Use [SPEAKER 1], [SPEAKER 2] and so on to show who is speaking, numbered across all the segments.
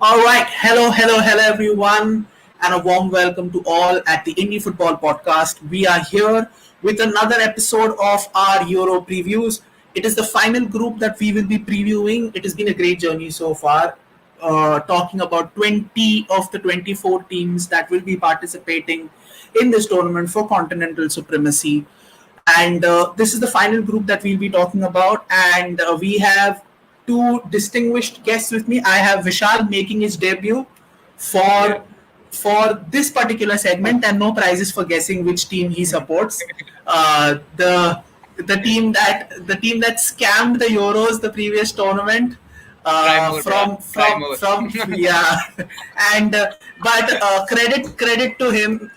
[SPEAKER 1] All right. Hello, everyone, and a warm welcome to all at the Indie Football Podcast. We are here with another episode of our Euro previews. It is the final group that we will be previewing. It has been a great journey so far, talking about 20 of the 24 teams that will be participating in this tournament for continental supremacy. And this is the final group that we'll be talking about. And we have two distinguished guests with me. I have Vishal making his debut
[SPEAKER 2] Yeah.
[SPEAKER 1] for this particular segment, and no prizes for guessing which team he supports. The team that scammed the Euros the previous tournament.
[SPEAKER 2] Try more, brother. Try more.
[SPEAKER 1] Yeah, and but credit to him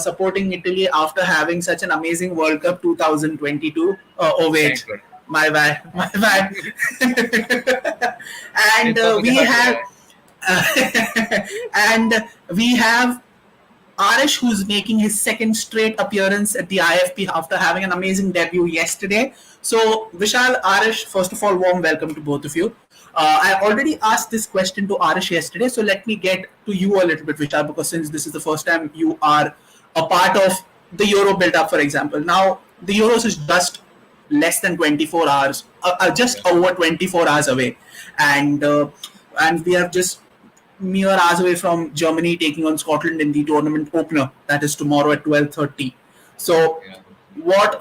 [SPEAKER 1] supporting Italy after having such an amazing World Cup 2022. Oh
[SPEAKER 2] Thanks,
[SPEAKER 1] wait,
[SPEAKER 2] brother.
[SPEAKER 1] my bad, my bad. and
[SPEAKER 2] It's
[SPEAKER 1] we
[SPEAKER 2] perfectly fine,
[SPEAKER 1] have
[SPEAKER 2] brother.
[SPEAKER 1] and we have Arish, who's making his second straight appearance at the IFP after having an amazing debut yesterday. So, Vishal, Arish, first of all, warm welcome to both of you. I already asked this question to Arish yesterday, so let me get to you a little bit, Vishal, because since this is the first time you are a part of the Euro build-up, for example. Now, the Euros is just less than 24 hours, just
[SPEAKER 2] Yeah.
[SPEAKER 1] over 24 hours away, and and we have just mere hours away from Germany taking on Scotland in the tournament opener. That is tomorrow at 12:30. So,
[SPEAKER 2] Yeah.
[SPEAKER 1] what?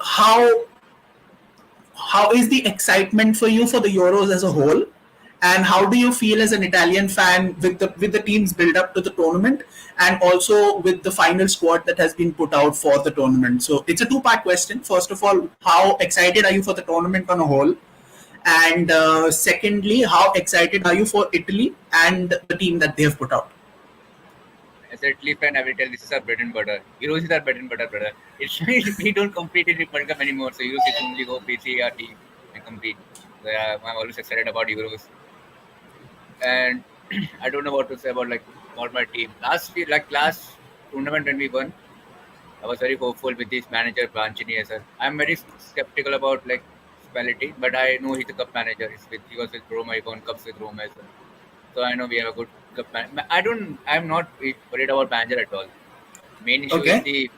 [SPEAKER 1] How is the excitement for you for the Euros as a whole? And how do you feel as an Italian fan with the teams build up to the tournament, and also with the final squad that has been put out for the tournament? So it's a two-part question. First of all, how excited are you for the tournament on a whole? And secondly, how excited are you for Italy and the team that they have put out?
[SPEAKER 2] As a Italy fan, I will tell this is our bread and butter. Euros is our bread and butter, brother. It's we don't compete in the World Cup anymore, so Euros is only go PC our team and compete. So yeah, I'm always excited about Euros, and I don't know what to say about my team. Last tournament when we won, I was very hopeful with this manager Banchini as well. I'm very skeptical about Spalletti, but I know he's a cup manager. He was with Roma, he won cups with Roma as well. So I know we have a good cup man. I'm not worried about manager at all. Main issue is
[SPEAKER 1] Okay.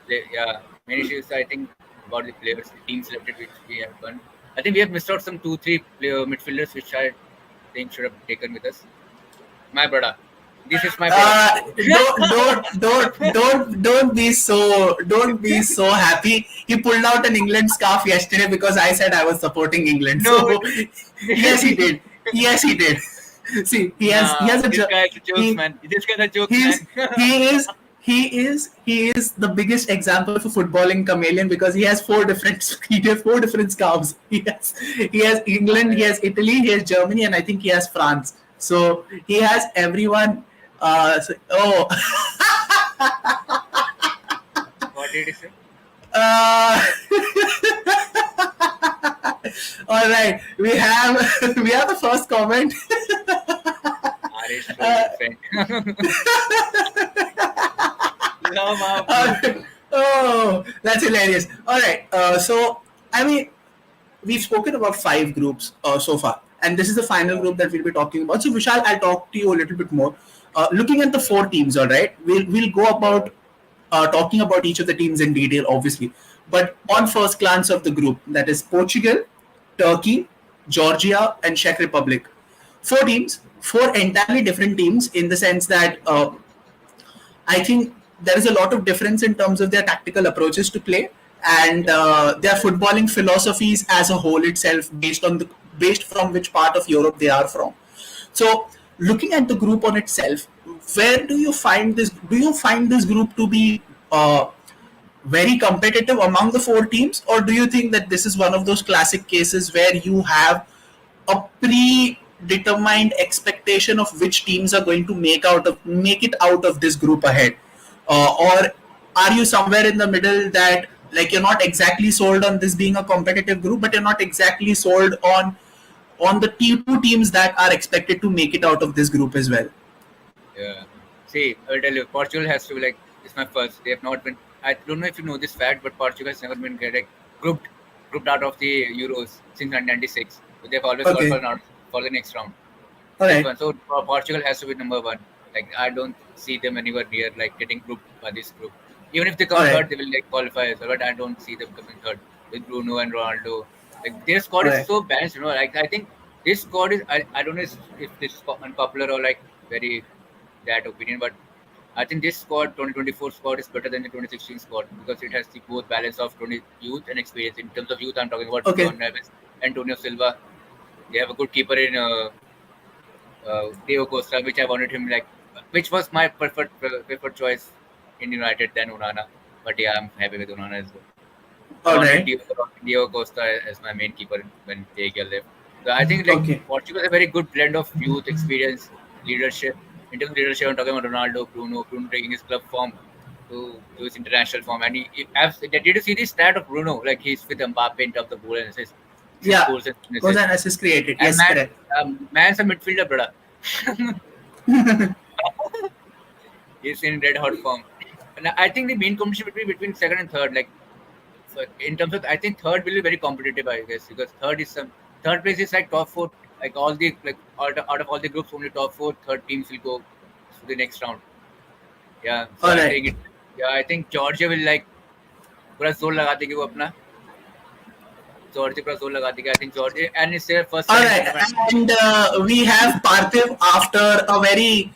[SPEAKER 2] main issue is I think about the players, the team selected which we have done. I think we have missed out some 2-3 midfielders which I think should have taken with us. My brother, this is my brother.
[SPEAKER 1] Don't be so happy. He pulled out an England scarf yesterday because I said I was supporting England.
[SPEAKER 2] No,
[SPEAKER 1] So yes, he did. Yes, he did. See, he has
[SPEAKER 2] nah,
[SPEAKER 1] a
[SPEAKER 2] this guy is a jokes
[SPEAKER 1] he
[SPEAKER 2] man. This guy's a jokes
[SPEAKER 1] he's
[SPEAKER 2] man.
[SPEAKER 1] he is the biggest example of a footballing chameleon because he has four different scarves. He has England, he has Italy, he has Germany, and I think he has France. So he has everyone. Oh,
[SPEAKER 2] What did he say?
[SPEAKER 1] uh, all right. We have the first comment.
[SPEAKER 2] Arish,
[SPEAKER 1] Uh,
[SPEAKER 2] friend. Love our
[SPEAKER 1] uh,
[SPEAKER 2] bro.
[SPEAKER 1] oh, that's hilarious. All right. So I mean, we've spoken about five groups so far, and this is the final
[SPEAKER 2] Yeah,
[SPEAKER 1] group that we'll be talking about. So, Vishal, I'll talk to you a little bit more. Looking at the
[SPEAKER 2] yeah,
[SPEAKER 1] four teams, all right, we'll go
[SPEAKER 2] yeah,
[SPEAKER 1] about talking about each of the teams in detail, obviously. But on
[SPEAKER 2] yeah,
[SPEAKER 1] first glance of the group, that is Portugal, Turkey, Georgia, and Czech Republic. Four teams, four entirely different teams in the sense that I think there is a lot of difference in terms of their tactical approaches to play and
[SPEAKER 2] yeah.
[SPEAKER 1] their footballing philosophies as a whole itself, based from which part of Europe they are from. So, looking at the group on itself, where do you find this? Do you find this group to be very competitive among the four teams, or do you think that this is one of those classic cases where you have a predetermined expectation of which teams are going to make it out of this group ahead, or are you somewhere in the middle that like you're not exactly sold on this being a competitive group, but you're not exactly sold on the two teams that are expected to make it out of this group as well?
[SPEAKER 2] Yeah. See, I will tell you, Portugal has to it's my first. They have not been. I don't know if you know this fact, but Portugal has never been grouped grouped out of the Euros since 1996. So they've always got
[SPEAKER 1] Okay.
[SPEAKER 2] for the next round.
[SPEAKER 1] All
[SPEAKER 2] This
[SPEAKER 1] right.
[SPEAKER 2] one. So Portugal has to be number one. Like I don't see them anywhere near like getting grouped by this group. Even if they
[SPEAKER 1] All
[SPEAKER 2] come
[SPEAKER 1] right.
[SPEAKER 2] third, they will like qualify as well. But I don't see them coming third with Bruno and Ronaldo. Like their squad
[SPEAKER 1] All
[SPEAKER 2] is
[SPEAKER 1] right.
[SPEAKER 2] so balanced. Like I think this squad is. I don't know if this is unpopular or like very that opinion, but I think this squad, 2024 squad, is better than the 2016 squad because it has the both balance of 20 youth and experience. In terms of youth, I'm talking about
[SPEAKER 1] Okay.
[SPEAKER 2] John Neves, Antonio Silva. They have a good keeper in Diego Costa, which I wanted him like, which was my preferred choice in United than Onana. But yeah, I'm happy with Onana as well. I
[SPEAKER 1] All
[SPEAKER 2] wanted
[SPEAKER 1] right.
[SPEAKER 2] Diego Costa as my main keeper when Diego left. So I think like
[SPEAKER 1] Okay.
[SPEAKER 2] Portugal is a very good blend of youth, experience, leadership. In terms of leadership, I'm talking about Ronaldo, Bruno taking his club form to his international form. And did you see the stat of Bruno? Like he's with Mbappe in terms of goal and assists, six
[SPEAKER 1] Yeah.
[SPEAKER 2] goals and
[SPEAKER 1] Goals
[SPEAKER 2] assists.
[SPEAKER 1] and assists created.
[SPEAKER 2] And
[SPEAKER 1] Yes, correct.
[SPEAKER 2] man's a midfielder, brother. He's in red hot form. And I think the main competition between second and third, like so in terms of, I think third will be very competitive, I guess, because third place is like top four, like all the like out of all the groups, only top four third teams will go to the next round. Yeah, so
[SPEAKER 1] All
[SPEAKER 2] I
[SPEAKER 1] right.
[SPEAKER 2] think I think Georgia will like पूरा जोर लगा देगी वो अपना Georgia पूरा जोर लगा देगी. I think Georgia and it's their first
[SPEAKER 1] All
[SPEAKER 2] time in
[SPEAKER 1] right.
[SPEAKER 2] tournament.
[SPEAKER 1] And we have Parthiv after a very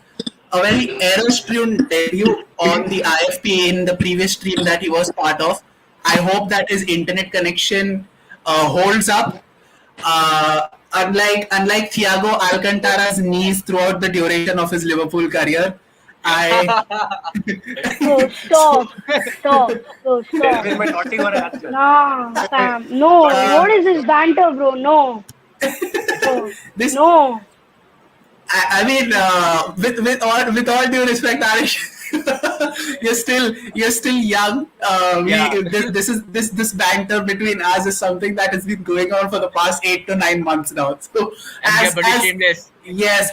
[SPEAKER 1] error-strewn debut on the IFP in the previous stream that he was part of. I hope that his internet connection holds up. Unlike Thiago Alcantara's knees throughout the duration of his Liverpool career, I
[SPEAKER 3] Bro,
[SPEAKER 1] so
[SPEAKER 3] stop. Stop. Bro, stop.
[SPEAKER 4] डेल्विन में naughty हो रहा है आजकल.
[SPEAKER 3] Nah, Sam. No.
[SPEAKER 1] uh,
[SPEAKER 3] What is this banter, bro? No. Bro.
[SPEAKER 1] this
[SPEAKER 3] No.
[SPEAKER 1] I mean, with all due respect, Arish, you're still young.
[SPEAKER 2] Yeah.
[SPEAKER 1] This banter between us is something that has been going on for the past 8 to 9 months now. So
[SPEAKER 2] And we are pretty
[SPEAKER 1] as
[SPEAKER 2] shameless.
[SPEAKER 1] yes,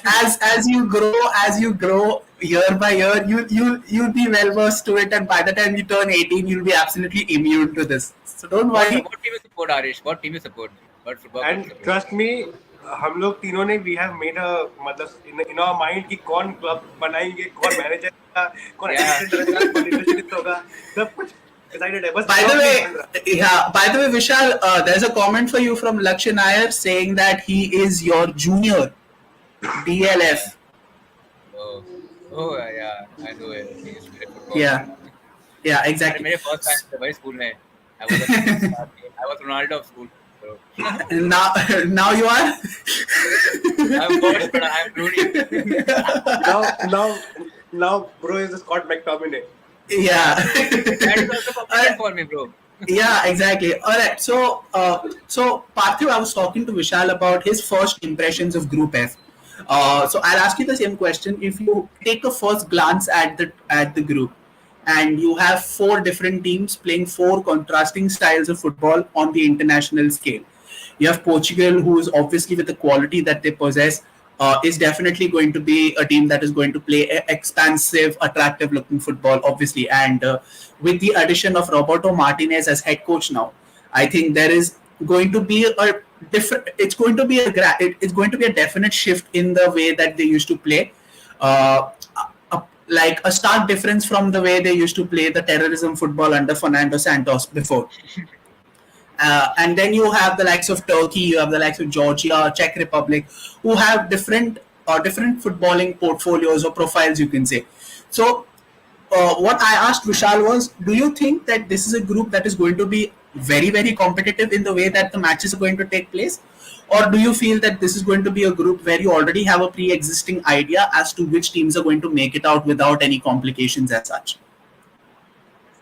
[SPEAKER 1] as you grow year by year, you'll be well versed to it, and by the time you turn 18, you'll be absolutely immune to this. So don't
[SPEAKER 2] What
[SPEAKER 1] worry.
[SPEAKER 2] team you support, Arish? What team you support? What football club you
[SPEAKER 4] and
[SPEAKER 2] support?
[SPEAKER 4] Trust me, हम लोग तीनों ने we have made a मतलब in our mind कि कौन club बनाएंगे, कौन manager होगा, कौन
[SPEAKER 2] Yeah.
[SPEAKER 4] असिस्टेंट रहेगा, कौन लीडरशिप होगा, सब कुछ डिसाइडेड है. बस
[SPEAKER 1] By the
[SPEAKER 4] job नहीं
[SPEAKER 1] way,
[SPEAKER 4] बन रहा.
[SPEAKER 1] yeah. By the way, Vishal, there's a comment for you from Lakshay Nair saying that he is your junior DLF.
[SPEAKER 2] Oh, yeah, I know it. He's great football.
[SPEAKER 1] Yeah, yeah,
[SPEAKER 2] अरे
[SPEAKER 1] exactly.
[SPEAKER 2] मेरे first time थे भाई school में. I was a shooting star. I was Ronaldo of school. So
[SPEAKER 1] Now, now you are.
[SPEAKER 2] I'm Bosch, but I'm Rooney.
[SPEAKER 4] Now bro is the Scott McTominay.
[SPEAKER 1] Yeah.
[SPEAKER 2] That is also complicated for me, bro.
[SPEAKER 1] Yeah, exactly. All right. So Parthiv, I was talking to Vishal about his first impressions of Group F. So I'll ask you the same question. If you take a first glance at the group, and you have four different teams playing four contrasting styles of football on the international scale. You have Portugal, who is obviously with the quality that they possess, is definitely going to be a team that is going to play expansive, attractive-looking football, obviously. And with the addition of Roberto Martinez as head coach now, I think there is going to be a different. It's going to be a definite shift in the way that they used to play. Like a stark difference from the way they used to play the terrorism football under Fernando Santos before. And then you have the likes of Turkey, you have the likes of Georgia, Czech Republic, who have different footballing portfolios or profiles, you can say. So, what I asked Vishal was, do you think that this is a group that is going to be very, very competitive in the way that the matches are going to take place? Or do you feel that this is going to be a group where you already have a pre-existing idea as to which teams are going to make it out without any complications as such?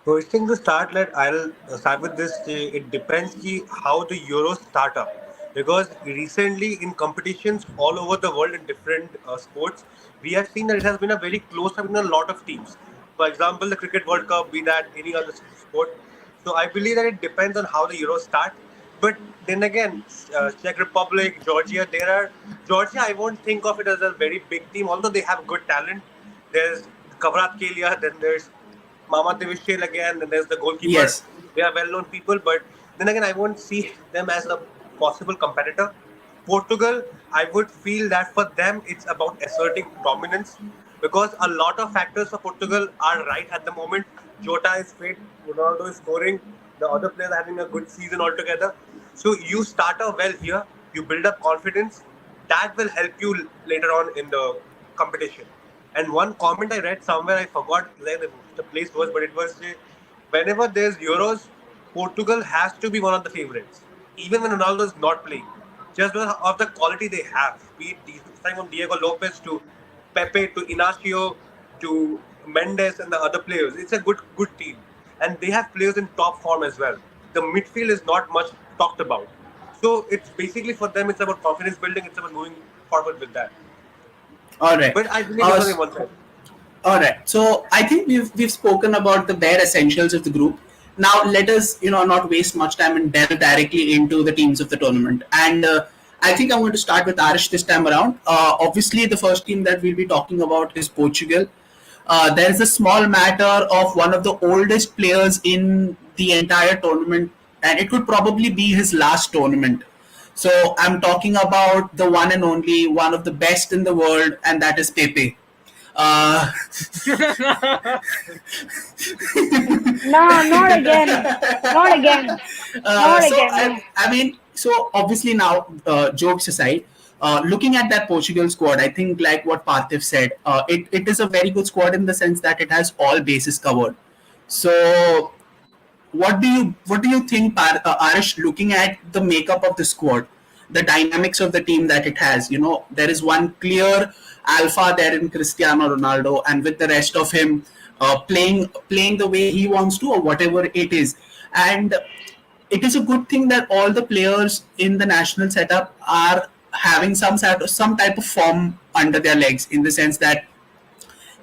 [SPEAKER 4] First thing to start, I'll start with this. It depends how the Euros start up, because recently in competitions all over the world in different sports, we have seen that it has been a very close up in a lot of teams. For example, the Cricket World Cup, be that any other sport. So I believe that it depends on how the Euros start. But then again, Czech Republic, Georgia, Georgia. I won't think of it as a very big team, although they have good talent. There's Kvaratskhelia, then there's Mama Devishel again, and there's the goalkeeper.
[SPEAKER 1] Yes.
[SPEAKER 4] They are well-known people, but then again, I won't see them as a possible competitor. Portugal, I would feel that for them it's about asserting dominance because a lot of factors for Portugal are right at the moment. Jota is fit, Ronaldo is scoring, the other players are having a good season altogether. So you start off well here, you build up confidence, that will help you later on in the competition. And one comment I read somewhere, I forgot where the place was, but it was whenever there's Euros, Portugal has to be one of the favorites, even when Ronaldo is not playing, just because of the quality they have. Be it starting from Diego Lopez to Pepe to Inacio to Mendes and the other players. It's a good team, and they have players in top form as well. The midfield is not much talked about, so it's basically for them. It's about confidence building. It's about moving forward with that.
[SPEAKER 1] All right.
[SPEAKER 4] But I believe it's only
[SPEAKER 1] S-
[SPEAKER 4] one side.
[SPEAKER 1] All right. So I think we've spoken about the bare essentials of the group. Now let us not waste much time and delve directly into the teams of the tournament. And I think I'm going to start with Arish this time around. Obviously, the first team that we'll be talking about is Portugal. There is a small matter of one of the oldest players in the entire tournament, and it would probably be his last tournament. So I'm talking about the one and only, one of the best in the world, and that is Pepe. Uh,
[SPEAKER 3] No, not again. Not again. Not
[SPEAKER 1] so
[SPEAKER 3] again. No.
[SPEAKER 1] I mean, so obviously now, jokes aside, looking at that Portugal squad, I think like what Parthiv said, it is a very good squad in the sense that it has all bases covered. So what do you think, Arish, looking at the makeup of the squad, the dynamics of the team that it has? There is one clear alpha there in Cristiano Ronaldo, and with the rest of him playing the way he wants to, or whatever it is. And it is a good thing that all the players in the national setup are having some type of form under their legs, in the sense that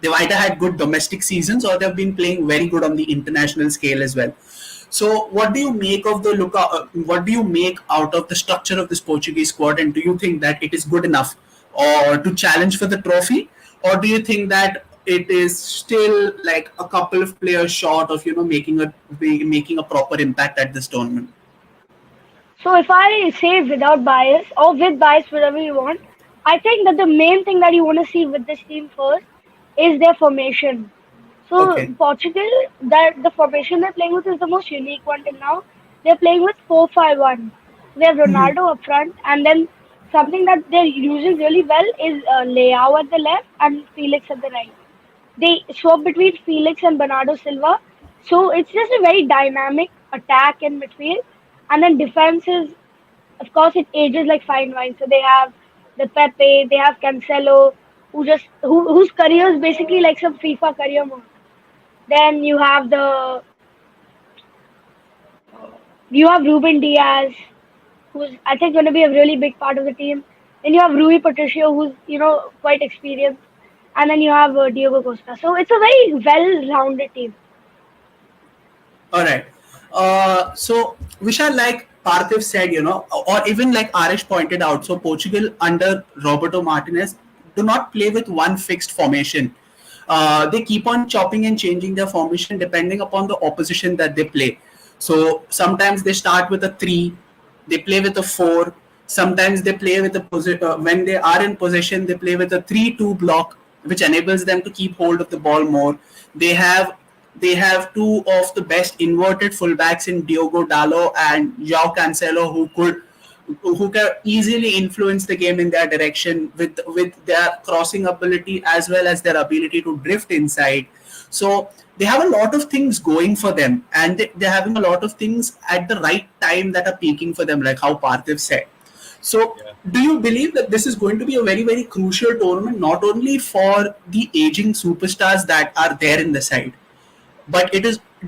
[SPEAKER 1] they've either had good domestic seasons or they've been playing very good on the international scale as well. So, what do you make of the look? What do you make out of the structure of this Portuguese squad, and do you think that it is good enough, or to challenge for the trophy, or do you think that it is still like a couple of players short of making a proper impact at this tournament?
[SPEAKER 3] So if I say without bias or with bias, whatever you want, I think that the main thing that you want to see with this team first is their formation. So
[SPEAKER 1] Okay.
[SPEAKER 3] Portugal, that the formation they're playing with is the most unique one till now. They're playing with 4-5-1. So they have Ronaldo up front, and then something that they're using really well is Leao at the left and Felix at the right. They swap between Felix and Bernardo Silva. So it's just a very dynamic attack in midfield. And then defense is, of course, it ages like fine wine. So they have the Pepe, they have Cancelo, whose career is basically like some FIFA career mode. Then you have Ruben Diaz, who's I think going to be a really big part of the team. Then you have Rui Patricio, who's quite experienced, and then you have Diego Costa. So it's a very well-rounded team.
[SPEAKER 1] All right. So Vishal, like Parthiv said, or even like Arish pointed out, so Portugal under Roberto Martinez do not play with one fixed formation. They keep on chopping and changing their formation depending upon the opposition that they play. So sometimes they start with a three, they play with a four. Sometimes they play with when they are in possession, they play with a 3-2 block, which enables them to keep hold of the ball more. They have they have two of the best inverted fullbacks in Diogo Dalot and João Cancelo, who can easily influence the game in their direction with their crossing ability as well as their ability to drift inside. So they have a lot of things going for them, and they're having a lot of things at the right time that are peaking for them, like how Parthiv said. So,
[SPEAKER 2] Yeah.
[SPEAKER 1] do you believe that this is going to be a very, very crucial tournament, not only for the aging superstars that are there in the side, but do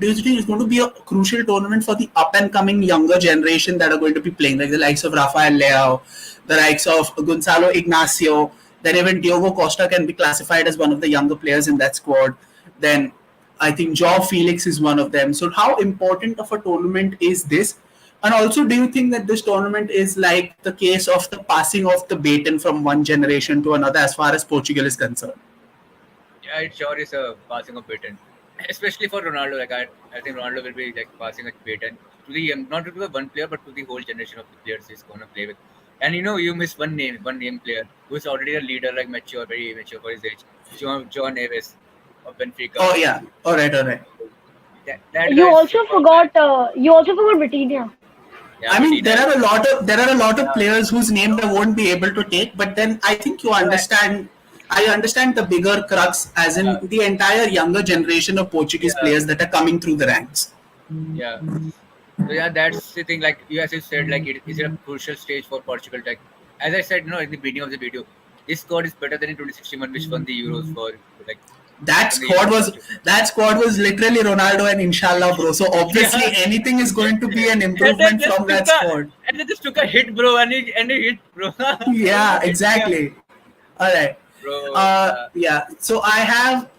[SPEAKER 1] you think it's going to be a crucial tournament for the up and coming younger generation that are going to be playing, like the likes of Rafael Leao, the likes of Gonzalo Ignacio, then even Diogo Costa can be classified as one of the younger players in that squad. Then I think Joao Felix is one of them. So how important of a tournament is this? And also, do you think that this tournament is like the case of the passing of the baton from one generation to another as far as Portugal is concerned?
[SPEAKER 2] Yeah, it sure is a passing of baton, especially for Ronaldo. Like I think Ronaldo will be like passing a baton to the not to the one player, but to the whole generation of the players he's going to play with. And you miss one name player who's already a leader, like mature, very mature for his age. John Neves of Benfica.
[SPEAKER 1] Oh yeah. All right. All right.
[SPEAKER 2] That guy
[SPEAKER 3] You
[SPEAKER 2] is
[SPEAKER 3] also
[SPEAKER 2] superb, man.
[SPEAKER 3] forgot. You also forgot Vitinha.
[SPEAKER 2] Yeah,
[SPEAKER 1] I mean,
[SPEAKER 2] Medina.
[SPEAKER 1] there are a lot of
[SPEAKER 2] Yeah,
[SPEAKER 1] players whose name I won't be able to take, but then I think you
[SPEAKER 2] no,
[SPEAKER 1] understand. I understand the bigger crux, as in
[SPEAKER 2] yeah,
[SPEAKER 1] the entire younger generation of Portuguese
[SPEAKER 2] yeah,
[SPEAKER 1] players that are coming through the ranks.
[SPEAKER 2] yeah. So yeah, that's the thing. Like you as you said, like it is a crucial stage for Portugal. Like as I said, in the beginning of the video, this squad is better than in 2016 which won the Euros for like
[SPEAKER 1] That
[SPEAKER 2] won the
[SPEAKER 1] squad
[SPEAKER 2] Euros
[SPEAKER 1] was
[SPEAKER 2] Portugal.
[SPEAKER 1] that squad was literally Ronaldo and Inshallah, bro. So obviously
[SPEAKER 2] Yeah,
[SPEAKER 1] anything is going to be an
[SPEAKER 2] and then
[SPEAKER 1] improvement
[SPEAKER 2] just
[SPEAKER 1] from
[SPEAKER 2] took
[SPEAKER 1] that
[SPEAKER 2] a
[SPEAKER 1] squad.
[SPEAKER 2] and they just took a hit, bro, and he hit, bro. What was
[SPEAKER 1] Yeah,
[SPEAKER 2] that hit? Yeah,
[SPEAKER 1] exactly. All right.
[SPEAKER 2] bro.
[SPEAKER 1] Yeah. So I have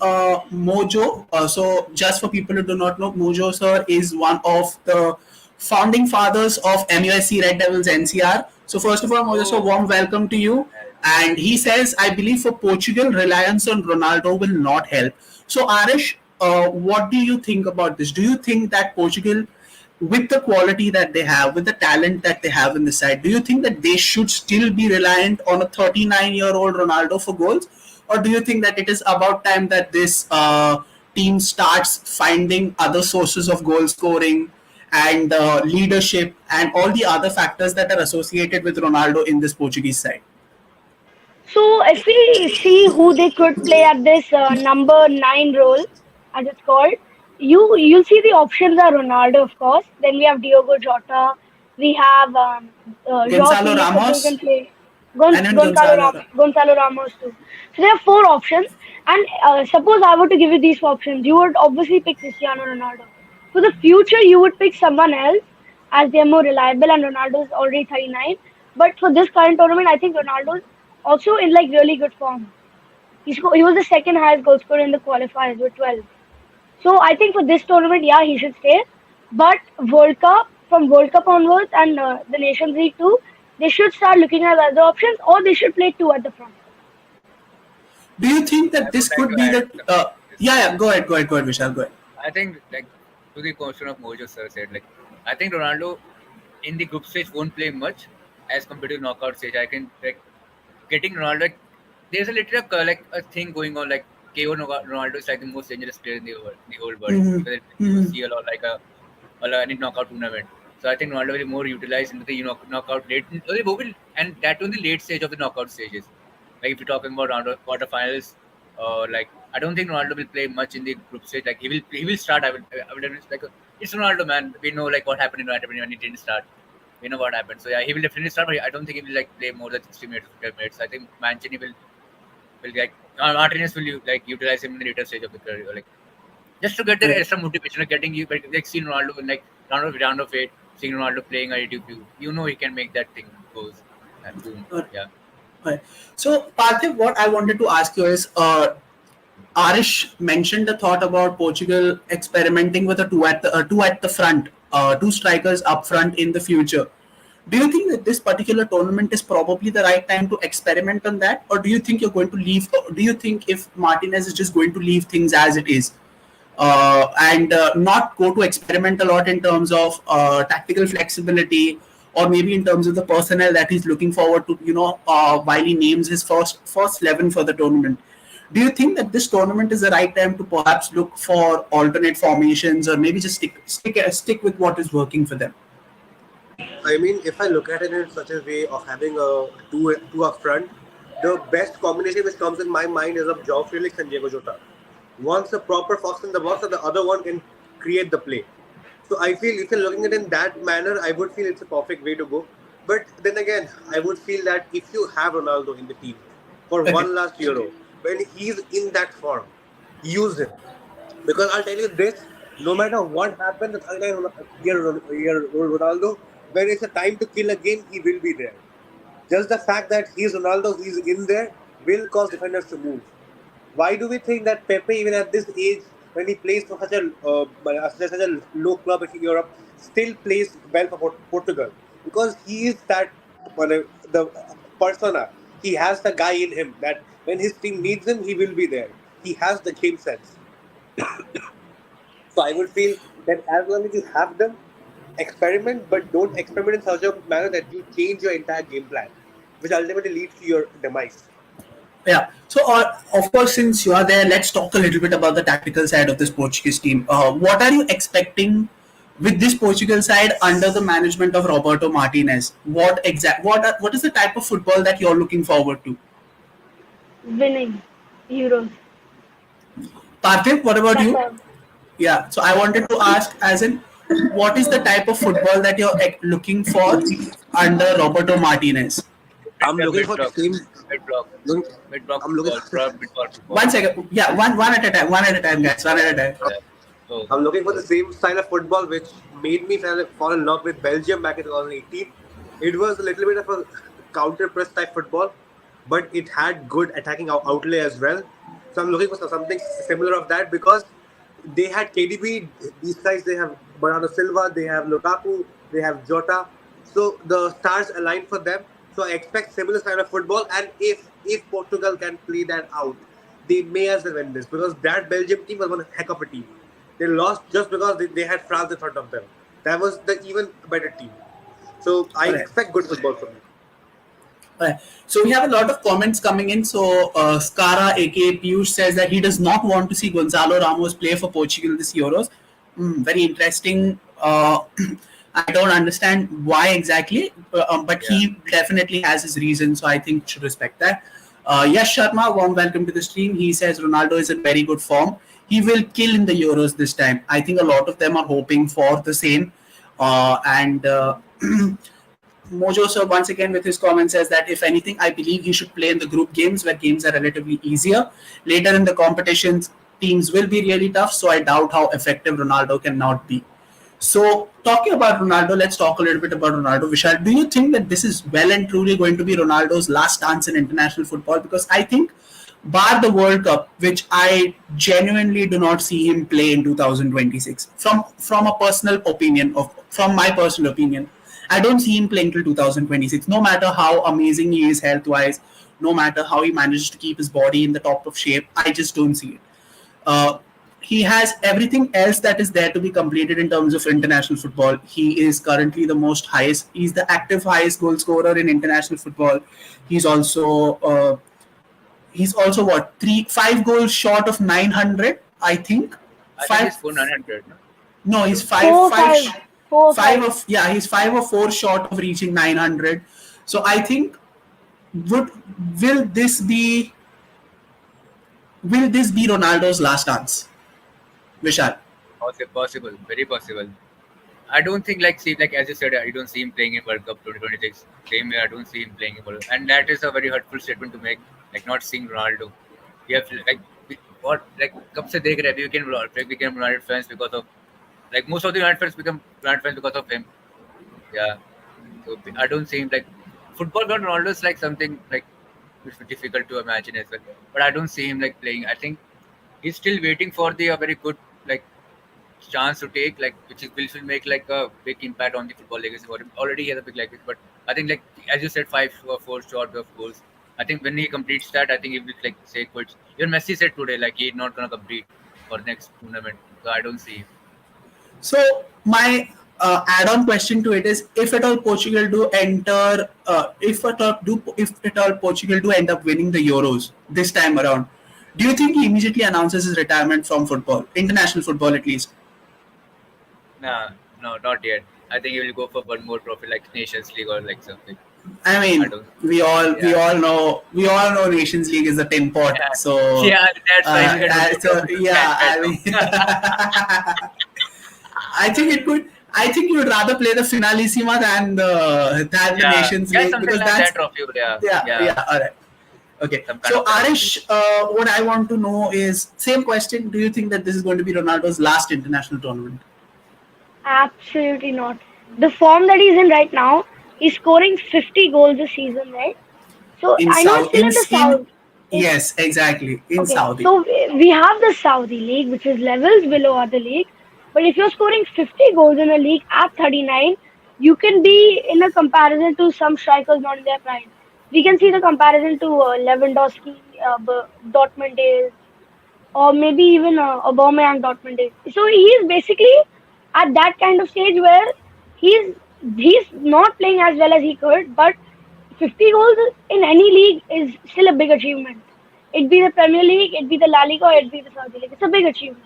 [SPEAKER 1] Mojo. So just for people who do not know, Mojo sir is one of the founding fathers of MUSC Red Devils NCR. So first of all, Mojo sir,
[SPEAKER 2] Oh,
[SPEAKER 1] warm welcome to you. And he says, I believe for Portugal, reliance on Ronaldo will not help. So Arish, what do you think about this? Do you think that Portugal, with the quality that they have, with the talent that they have in the side, do you think that they should still be reliant on a 39-year-old Ronaldo for goals? Or do you think that it is about time that this team starts finding other sources of goal scoring and leadership and all the other factors that are associated with Ronaldo in this Portuguese side?
[SPEAKER 3] So if we see who they could play at this number 9 role, as it's called, you'll see the options are Ronaldo, of course. Then we have Diogo Jota. We have Joao
[SPEAKER 1] Gonzalo
[SPEAKER 3] Felix also can
[SPEAKER 1] Ramos
[SPEAKER 3] play.
[SPEAKER 1] and then
[SPEAKER 3] Gonzalo Ramos too. So there are four options. And suppose I were to give you these options, you would obviously pick Cristiano Ronaldo. For the future, you would pick someone else as they are more reliable, and Ronaldo is already 39. But for this current tournament, I think Ronaldo is also in like really good form. He was the second highest goal scorer in the qualifiers with 12. So I think for this tournament, yeah, he should stay. But from World Cup onwards and the Nations League too, they should start looking at other options, or they should play two at the front.
[SPEAKER 1] do you think
[SPEAKER 2] I
[SPEAKER 1] that
[SPEAKER 2] would
[SPEAKER 1] this
[SPEAKER 2] like
[SPEAKER 1] could
[SPEAKER 2] to
[SPEAKER 1] be
[SPEAKER 2] add
[SPEAKER 1] the
[SPEAKER 2] something to this.
[SPEAKER 1] yeah, go ahead, Vishal, go ahead.
[SPEAKER 2] I think like to the question of Mojo sir said, like I think Ronaldo in the group stage won't play much as compared to knockout stage. I can like getting Ronaldo. Like, there's a little like a thing going on. Like KO Ronaldo is like the most dangerous player in the whole world
[SPEAKER 1] Mm-hmm.
[SPEAKER 2] because it's
[SPEAKER 1] Mm-hmm.
[SPEAKER 2] UCL or like a or like any knockout tournament. So I think Ronaldo will be more utilized into the knockout late, and that on the late stage of the knockout stages. Like if you're talking about round of quarterfinals, like I don't think Ronaldo will play much in the group stage. Like he will start. I would it's like it's Ronaldo, man. We know like what happened in United when he didn't start. We know what happened. So yeah, he will definitely start. But I don't think he will like play more than 60 minutes, 50 minutes. I think Mancini will like Martinez will like utilize him in the later stage of the career. Like just to get the
[SPEAKER 1] Right.
[SPEAKER 2] extra motivation of getting you like seeing Ronaldo in like round of eight, seeing Ronaldo playing a YouTube, he can make that thing goes and boom.
[SPEAKER 1] Uh,
[SPEAKER 2] Yeah.
[SPEAKER 1] right. So, Parthiv, what I wanted to ask you is, Arish mentioned the thought about Portugal experimenting with a two at the front, two strikers up front in the future. Do you think that this particular tournament is probably the right time to experiment on that, or do you think you're going to leave? Do you think if Martinez is just going to leave things as it is, and not go to experiment a lot in terms of tactical flexibility, or maybe in terms of the personnel that he's looking forward to, while he names his first 11 for the tournament? Do you think that this tournament is the right time to perhaps look for alternate formations, or maybe just stick with what is working for them?
[SPEAKER 4] I mean, if I look at it in such a way of having a two up front, the best combination which comes in my mind is of Joao Felix and Diego Jota. One's a proper fox in the box, and the other one can create the play. So I feel if you're looking at it in that manner, I would feel it's a perfect way to go. But then again, I would feel that if you have Ronaldo in the team for
[SPEAKER 1] Okay.
[SPEAKER 4] one last Euro, when he's in that form, use him. Because I'll tell you this, no matter what happens, the 39-year Ronaldo, when it's a time to kill a game, he will be there. Just the fact that he's Ronaldo, he's in there, will cause defenders to move. Why do we think that Pepe, even at this age, when he plays for such a low club in Europe, still plays well for Portugal? Because he is that the persona. He has the guy in him that when his team needs him, he will be there. He has the game sense. So I would feel that as long as you have them, experiment, but don't experiment in such a manner that you change your entire game plan, which ultimately leads to your demise.
[SPEAKER 1] Yeah. So, of course, since you are there, let's talk a little bit about the tactical side of this Portuguese team. What are you expecting with this Portugal side under the management of Roberto Martinez? What is the type of football that you're looking forward to?
[SPEAKER 3] Winning Euros.
[SPEAKER 1] Parthiv, what about
[SPEAKER 3] That's
[SPEAKER 1] you?
[SPEAKER 3] all.
[SPEAKER 1] Yeah. So, I wanted to ask, as in, what is the type of football that you're looking for under Roberto Martinez?
[SPEAKER 4] I'm
[SPEAKER 2] Mid
[SPEAKER 4] looking
[SPEAKER 2] mid
[SPEAKER 4] for the
[SPEAKER 2] block,
[SPEAKER 4] same.
[SPEAKER 2] mid block,
[SPEAKER 4] Looking,
[SPEAKER 2] mid block
[SPEAKER 4] I'm looking.
[SPEAKER 2] football, mid block football.
[SPEAKER 1] 1 second. Yeah, one at a time. One at a time, guys. One at a time.
[SPEAKER 2] Yeah. So,
[SPEAKER 4] I'm looking for the
[SPEAKER 2] so
[SPEAKER 4] same style of football which made me fall in love with Belgium back in 2018. It was a little bit of a counter press type football, but it had good attacking outlay as well. So I'm looking for something similar of that because they had KDB. These guys, they have Bernardo Silva, they have Lukaku, they have Jota. So the stars align for them. So I expect similar kind of football. And if Portugal can play that out, they may as well win this because that Belgium team was one heck of a team. They lost just because they had France in front of them. That was the even better team. So I
[SPEAKER 1] All right.
[SPEAKER 4] expect good football from them.
[SPEAKER 1] Right. So we have a lot of comments coming in. So Skara, aka Piyush, says that he does not want to see Gonzalo Ramos play for Portugal this Euros. Very interesting. I don't understand why exactly, but
[SPEAKER 2] yeah,
[SPEAKER 1] he definitely has his reasons. So I think should respect that. Yash Sharma, warm welcome to the stream. He says Ronaldo is in very good form. He will kill in the Euros this time. I think a lot of them are hoping for the same. And Mojo sir once again with his comment says that if anything, I believe he should play in the group games where games are relatively easier. Later in the competitions, teams will be really tough, so I doubt how effective Ronaldo cannot be. So talking about Ronaldo, let's talk a little bit about Ronaldo. Vishal, do you think that this is well and truly going to be Ronaldo's last dance in international football? Because I think, bar the World Cup, which I genuinely do not see him play in 2026. From a personal opinion, from my personal opinion, I don't see him playing till 2026. No matter how amazing he is health wise, no matter how he manages to keep his body in the top of shape, I just don't see it. Uh, he has everything else that is there to be completed in terms of international football. He is currently the most highest. He's the active highest goal scorer in international football. He's also he's also what 5 goals short of 900. I think
[SPEAKER 2] I think
[SPEAKER 1] five.
[SPEAKER 2] it's 400. No,
[SPEAKER 1] No,
[SPEAKER 2] I
[SPEAKER 1] he's
[SPEAKER 2] don't think.
[SPEAKER 3] Four five. Four
[SPEAKER 1] five
[SPEAKER 3] five.
[SPEAKER 1] of yeah. He's 5 or 4 short of reaching 900. So I think would will this be will this be Ronaldo's last dance, Vishal?
[SPEAKER 2] Possible, very possible. I don't think like as you said, I don't see him playing in World Cup 2026. Same way, I don't see him playing in World Cup. And that is a very hurtful statement to make. Like not seeing Ronaldo. We have what like कब से देख रहे हैं? We became Ronaldo fans because of like most of the Ronaldo fans become Ronaldo fans because of him. Yeah. So I don't see him like football without Ronaldo is like something like it's difficult to imagine as well. But I don't see him like playing. I think he's still waiting for the a very good like chance to take like which will make like a big impact on the football legacy for him. Already he has a big legacy, but I think like as you said, 5 or 4 short of goals. I think when he completes that, I think he will like say quits. Even Messi said today like he's not gonna compete for next tournament. So I don't see him.
[SPEAKER 1] So my add-on question to it is: if at all Portugal do enter, if at all Portugal do end up winning the Euros this time around, do you think he immediately announces his retirement from football, international football at least?
[SPEAKER 2] Nah, no, not yet. I think he will go for one more trophy like Nations League or like something.
[SPEAKER 1] I
[SPEAKER 2] I
[SPEAKER 1] mean,
[SPEAKER 2] don't. Yeah.
[SPEAKER 1] we all know Nations League is a tin pot.
[SPEAKER 2] Yeah,
[SPEAKER 1] So,
[SPEAKER 2] yeah, that's why he'll get one more
[SPEAKER 1] so
[SPEAKER 2] trophy.
[SPEAKER 1] yeah,
[SPEAKER 2] That
[SPEAKER 1] I mean, I think
[SPEAKER 2] so,
[SPEAKER 1] it could. I think you would rather play the Finalissima than the
[SPEAKER 2] yeah,
[SPEAKER 1] Nations
[SPEAKER 2] yeah,
[SPEAKER 1] League
[SPEAKER 2] something
[SPEAKER 1] because
[SPEAKER 2] like
[SPEAKER 1] that's
[SPEAKER 2] that trophy. Yeah, yeah,
[SPEAKER 1] yeah. All right. Okay.
[SPEAKER 2] some kind
[SPEAKER 1] So
[SPEAKER 2] of that trophy.
[SPEAKER 1] Arish, what I want to know is same question. Do you think that this is going to be Ronaldo's last international tournament
[SPEAKER 3] Absolutely not. The form that he's in right now, he's scoring 50 goals a season, right? So
[SPEAKER 1] in
[SPEAKER 3] I know it's
[SPEAKER 1] South
[SPEAKER 3] still in the
[SPEAKER 1] in
[SPEAKER 3] South. In
[SPEAKER 1] yes, exactly, in
[SPEAKER 3] Okay,
[SPEAKER 1] Saudi.
[SPEAKER 3] so we have the Saudi league, which is levels below other league. But if you're scoring 50 goals in a league at 39, you can be in a comparison to some strikers not in their prime. We can see the comparison to Lewandowski, Dortmund days, or maybe even Aubameyang Dortmund days. So he is basically at that kind of stage where he's he's not playing as well as he could, but 50 goals in any league is still a big achievement. It'd be the Premier League, it'd be the La Liga, or it'd be the Saudi League. It's a big achievement.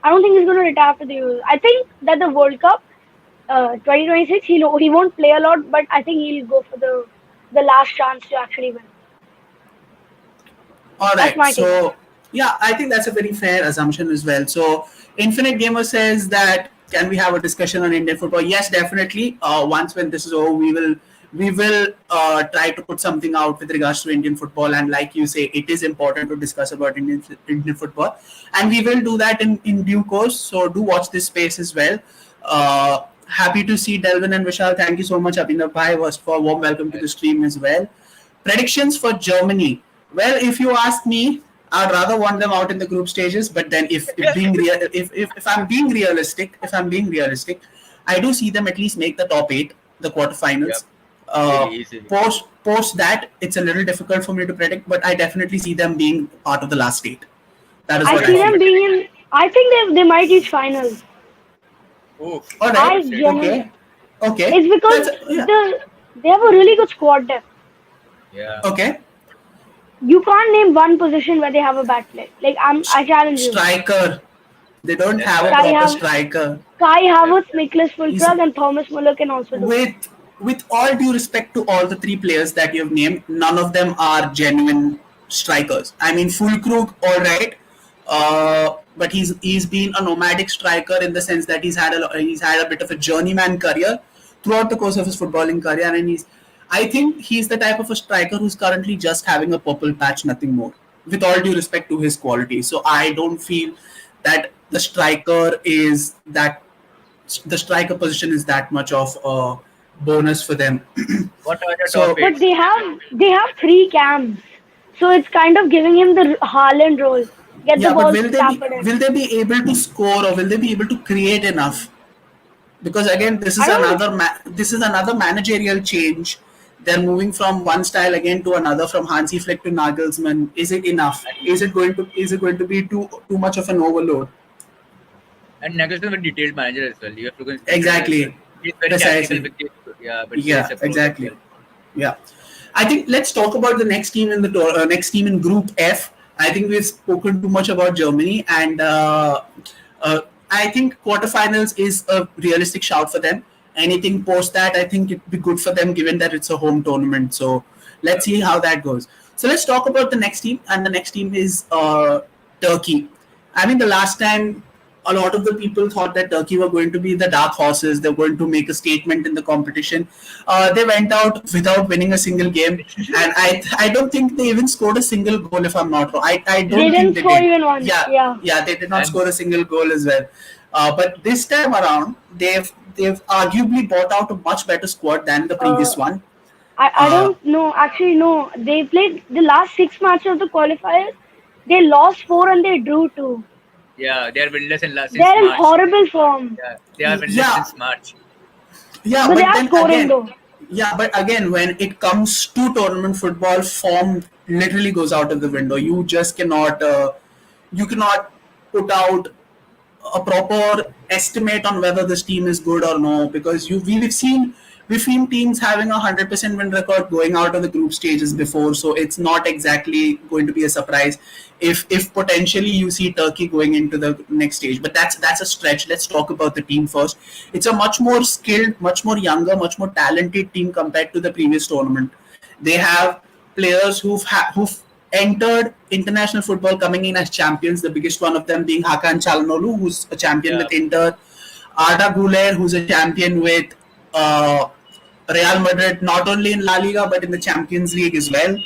[SPEAKER 3] I don't think he's going to retire after the Euros. I think that the World Cup 2026, he won't play a lot, but I think he'll go for the last chance to actually win.
[SPEAKER 1] All
[SPEAKER 3] That's
[SPEAKER 1] right.
[SPEAKER 3] my take.
[SPEAKER 1] So yeah, I think that's a very fair assumption as well. So Infinite Gamer says that can we have a discussion on Indian football? Yes, definitely. Once when this is over, we will try to put something out with regards to Indian football. And like you say, it is important to discuss about Indian football, and we will do that in due course. So do watch this space as well. Happy to see Delwyn and Vishal. Thank you so much, Abhinav Bhai, was for a warm welcome to the stream as well. Predictions for Germany. Well, if you ask me, I'd rather want them out in the group stages. But then, if I'm being realistic, I do see them at least make the top 8, the quarterfinals.
[SPEAKER 2] Easily.
[SPEAKER 1] Post that, it's a little difficult for me to predict, but I definitely see them being part of the last 8. That is
[SPEAKER 3] I
[SPEAKER 1] what
[SPEAKER 3] see
[SPEAKER 1] I
[SPEAKER 3] them
[SPEAKER 1] feel.
[SPEAKER 3] being in. I think they might reach finals.
[SPEAKER 2] Oh,
[SPEAKER 1] All
[SPEAKER 3] I
[SPEAKER 1] right.
[SPEAKER 3] genuinely.
[SPEAKER 1] Okay.
[SPEAKER 3] It's because they have a really good squad depth.
[SPEAKER 2] yeah.
[SPEAKER 1] Okay.
[SPEAKER 3] You can't name one position where they have a bad play. Like I challenge you.
[SPEAKER 1] Striker. They don't
[SPEAKER 2] That's
[SPEAKER 1] have a
[SPEAKER 2] right.
[SPEAKER 3] Kai
[SPEAKER 1] proper
[SPEAKER 3] Hav-
[SPEAKER 1] striker.
[SPEAKER 3] Kai
[SPEAKER 2] That's
[SPEAKER 3] Havertz,
[SPEAKER 2] right.
[SPEAKER 3] Miklas
[SPEAKER 1] He's
[SPEAKER 3] Fulkrug, and Thomas Muller can also do it.
[SPEAKER 1] with all due respect to all the 3 players that you've named, none of them are genuine strikers. I mean, Fulkrug, all right, but he's been a nomadic striker in the sense that he's had a bit of a journeyman career throughout the course of his footballing career, and I think he's the type of a striker who's currently just having a purple patch, nothing more. With all due respect to his quality, so I don't feel that the striker position is that much of a bonus for them.
[SPEAKER 2] What are the top
[SPEAKER 1] So
[SPEAKER 3] But
[SPEAKER 2] 8?
[SPEAKER 3] they have 3 cams, so it's kind of giving him the Haaland role. Get the
[SPEAKER 1] yeah, but
[SPEAKER 3] balls scampered in.
[SPEAKER 1] will they be able to score, or will they be able to create enough? Because again,
[SPEAKER 3] I don't.
[SPEAKER 1] this is another managerial change. They're moving from one style again to another, from Hansi Flick to Nagelsmann. Is it enough? Is it going to be too much of an overload?
[SPEAKER 2] And Nagelsmann is a detailed manager as well. You have to consider that as well.
[SPEAKER 1] Exactly.
[SPEAKER 2] He's very tactical
[SPEAKER 1] Precisely.
[SPEAKER 2] with his, but
[SPEAKER 1] Yeah,
[SPEAKER 2] his approach as
[SPEAKER 1] exactly.
[SPEAKER 2] well.
[SPEAKER 1] Yeah, I think let's talk about the next team in the next team in Group F. I think we've spoken too much about Germany, and I think quarterfinals is a realistic shout for them. Anything post that, I think it'd be good for them, given that it's a home tournament. So let's see how that goes. So let's talk about the next team, and the next team is Turkey. I mean, the last time a lot of the people thought that Turkey were going to be the dark horses. They're going to make a statement in the competition. They went out without winning a single game, and I don't think they even scored a single goal. If I'm not wrong, I
[SPEAKER 3] They
[SPEAKER 1] don't think
[SPEAKER 3] didn't
[SPEAKER 1] they
[SPEAKER 3] score
[SPEAKER 1] did.
[SPEAKER 3] even one.
[SPEAKER 1] Yeah,
[SPEAKER 3] Yeah.
[SPEAKER 1] yeah, they did not
[SPEAKER 2] And
[SPEAKER 1] score a single goal as well. But this time around, they've arguably bought out a much better squad than the previous
[SPEAKER 3] Uh,
[SPEAKER 1] one.
[SPEAKER 3] I
[SPEAKER 1] Uh,
[SPEAKER 3] don't know. Actually, no. They played the last 6 matches of the qualifiers. They lost 4 and they drew 2.
[SPEAKER 2] yeah, they are winless since
[SPEAKER 3] They're in
[SPEAKER 2] March.
[SPEAKER 3] horrible form,
[SPEAKER 2] Yeah, they are winless
[SPEAKER 1] yeah,
[SPEAKER 2] since March.
[SPEAKER 1] yeah,
[SPEAKER 3] but they
[SPEAKER 1] but
[SPEAKER 3] are
[SPEAKER 1] then
[SPEAKER 3] scoring
[SPEAKER 1] again,
[SPEAKER 3] though.
[SPEAKER 1] when it comes to tournament football, form literally goes out of the window. You cannot put out a proper estimate on whether this team is good or no, because we've seen teams having 100% win record going out of the group stages before, so it's not exactly going to be a surprise if potentially you see Turkey going into the next stage. But that's a stretch. Let's talk about the team first. It's a much more skilled, much more younger, much more talented team compared to the previous tournament. They have players who've entered international football coming in as champions. The biggest one of them being Hakan Çalhanoğlu, who's a champion
[SPEAKER 2] Yeah,
[SPEAKER 1] with Inter. Arda Güler, who's a champion with uh, Real Madrid, not only in La Liga but in the Champions League as well.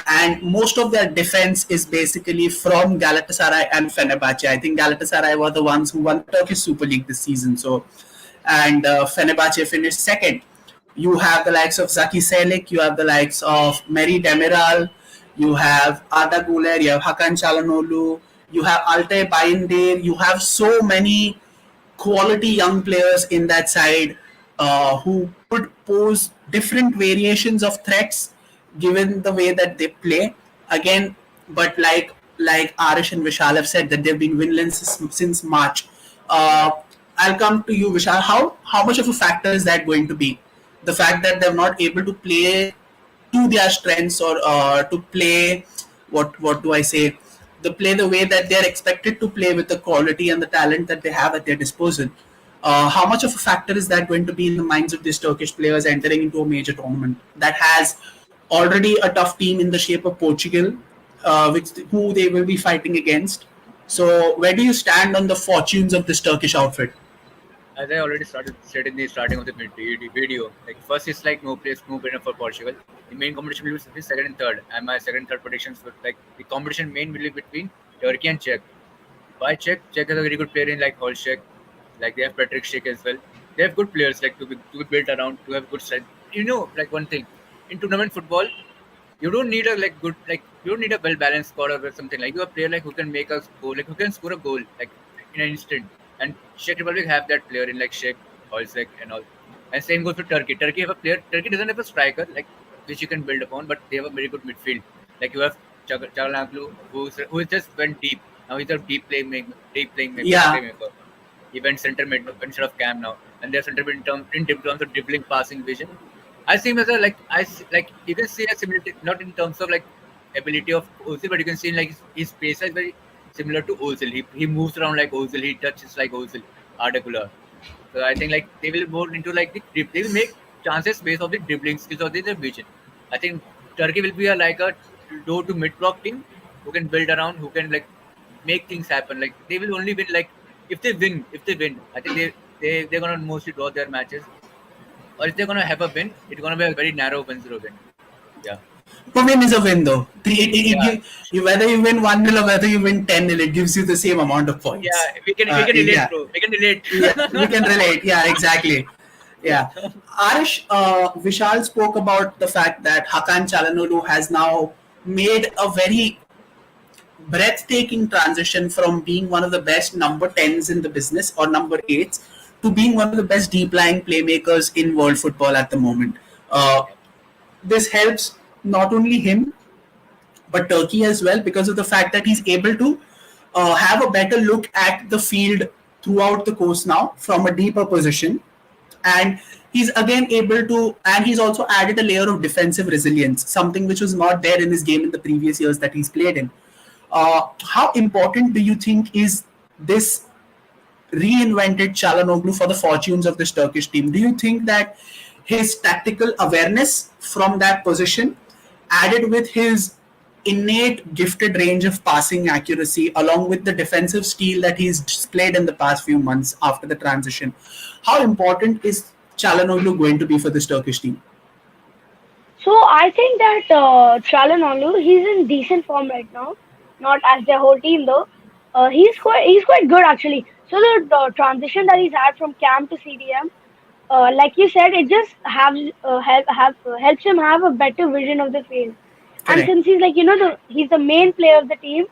[SPEAKER 1] And most of their defense is basically from Galatasaray and Fenerbahce. I think Galatasaray were the ones who won the Turkish Super League this season. So, and Fenerbahce finished second. You have the likes of Zaki Selik, you have the likes of Meri Demiral, you have Arda Güler, you have Hakan Çalhanoğlu, you have Altay Bayındır, you have so many quality young players in that side who could pose different variations of threats given the way that they play. Again, but like Arish and Vishal have said that they've been winless since March. Uh, I'll come to you, Vishal. How much of a factor is that going to be? The fact that they're not able to play to their strengths, or to play, what do I say? The play the way that they're expected to play with the quality and the talent that they have at their disposal. How much of a factor is that going to be in the minds of these Turkish players entering into a major tournament that has already a tough team in the shape of Portugal, which who they will be fighting against? So, where do you stand on the fortunes of this Turkish outfit?
[SPEAKER 2] As I already started said in the starting of the video, like first is like no place, no winner for Portugal. The main competition will be second and third, and my second and third predictions were like the competition main will be between Turkey and Czech. Why Czech? Czech is a very good player in like Holshek, like they have Patrick Schick as well. They have good players like to be built around, to have good strength. You know, like one thing in tournament football, you don't need a like good like you don't need a well balanced squad or something like you have a player like who can make a goal, like who can score a goal like in an instant. And Czech Republic have that player in like Czech, Holzek and all. And same goes for Turkey. Turkey have a player. Turkey doesn't have a striker like which you can build upon, but they have a very good midfield. Like you have Çalhanoğlu who just went deep. Now he's a deep
[SPEAKER 1] Yeah,
[SPEAKER 2] playmaker. He went center mid instead of Cam now, and they're center mid in terms of dribbling, passing, vision. I see him as a like you can see a similarity not in terms of like ability of Ozil, but you can see like his pace is very similar to Ozil. He moves around like Ozil. He touches like Ozil, Articular. So I think like they will go into like they will make chances based on the dribbling skills or their vision. I think Turkey will be like a low to mid block team who can build around, who can like make things happen. Like they will only win like if they win. If they win, I think they're gonna mostly draw their matches. Or if they're gonna have a win, it's gonna be a very narrow 1-0 win. Yeah.
[SPEAKER 1] a win is a win, though.
[SPEAKER 2] Yeah.
[SPEAKER 1] Whether you win 1-0 or whether you win 10-0, it gives you the same amount of points.
[SPEAKER 2] Yeah, we can relate,
[SPEAKER 1] Yeah,
[SPEAKER 2] bro. We can relate.
[SPEAKER 1] yeah, we can relate. Yeah, exactly. Yeah. Arish, Vishal spoke about the fact that Hakan Çalhanoğlu has now made a very breathtaking transition from being one of the best number 10s in the business, or number 8s, to being one of the best deep lying playmakers in world football at the moment. Uh, this helps not only him but Turkey as well, because of the fact that he's able to have a better look at the field throughout the course now from a deeper position. And he's again able to, and he's also added a layer of defensive resilience, something which was not there in his game in the previous years that he's played in. How important do you think is this reinvented Çalhanoğlu for the fortunes of this Turkish team? Do you think that his tactical awareness from that position, added with his innate gifted range of passing accuracy, along with the defensive steel that he's displayed in the past few months after the transition, how important is Çalhanoğlu going to be for this Turkish team?
[SPEAKER 3] So I think that Çalhanoğlu, he's in decent form right now. Not as their whole team though. He's quite good actually. So the transition that he's had from Cam to CDM, like you said, it just helps him have a better vision of the field. And
[SPEAKER 1] Correct.
[SPEAKER 3] since he's like he's the main player of the team,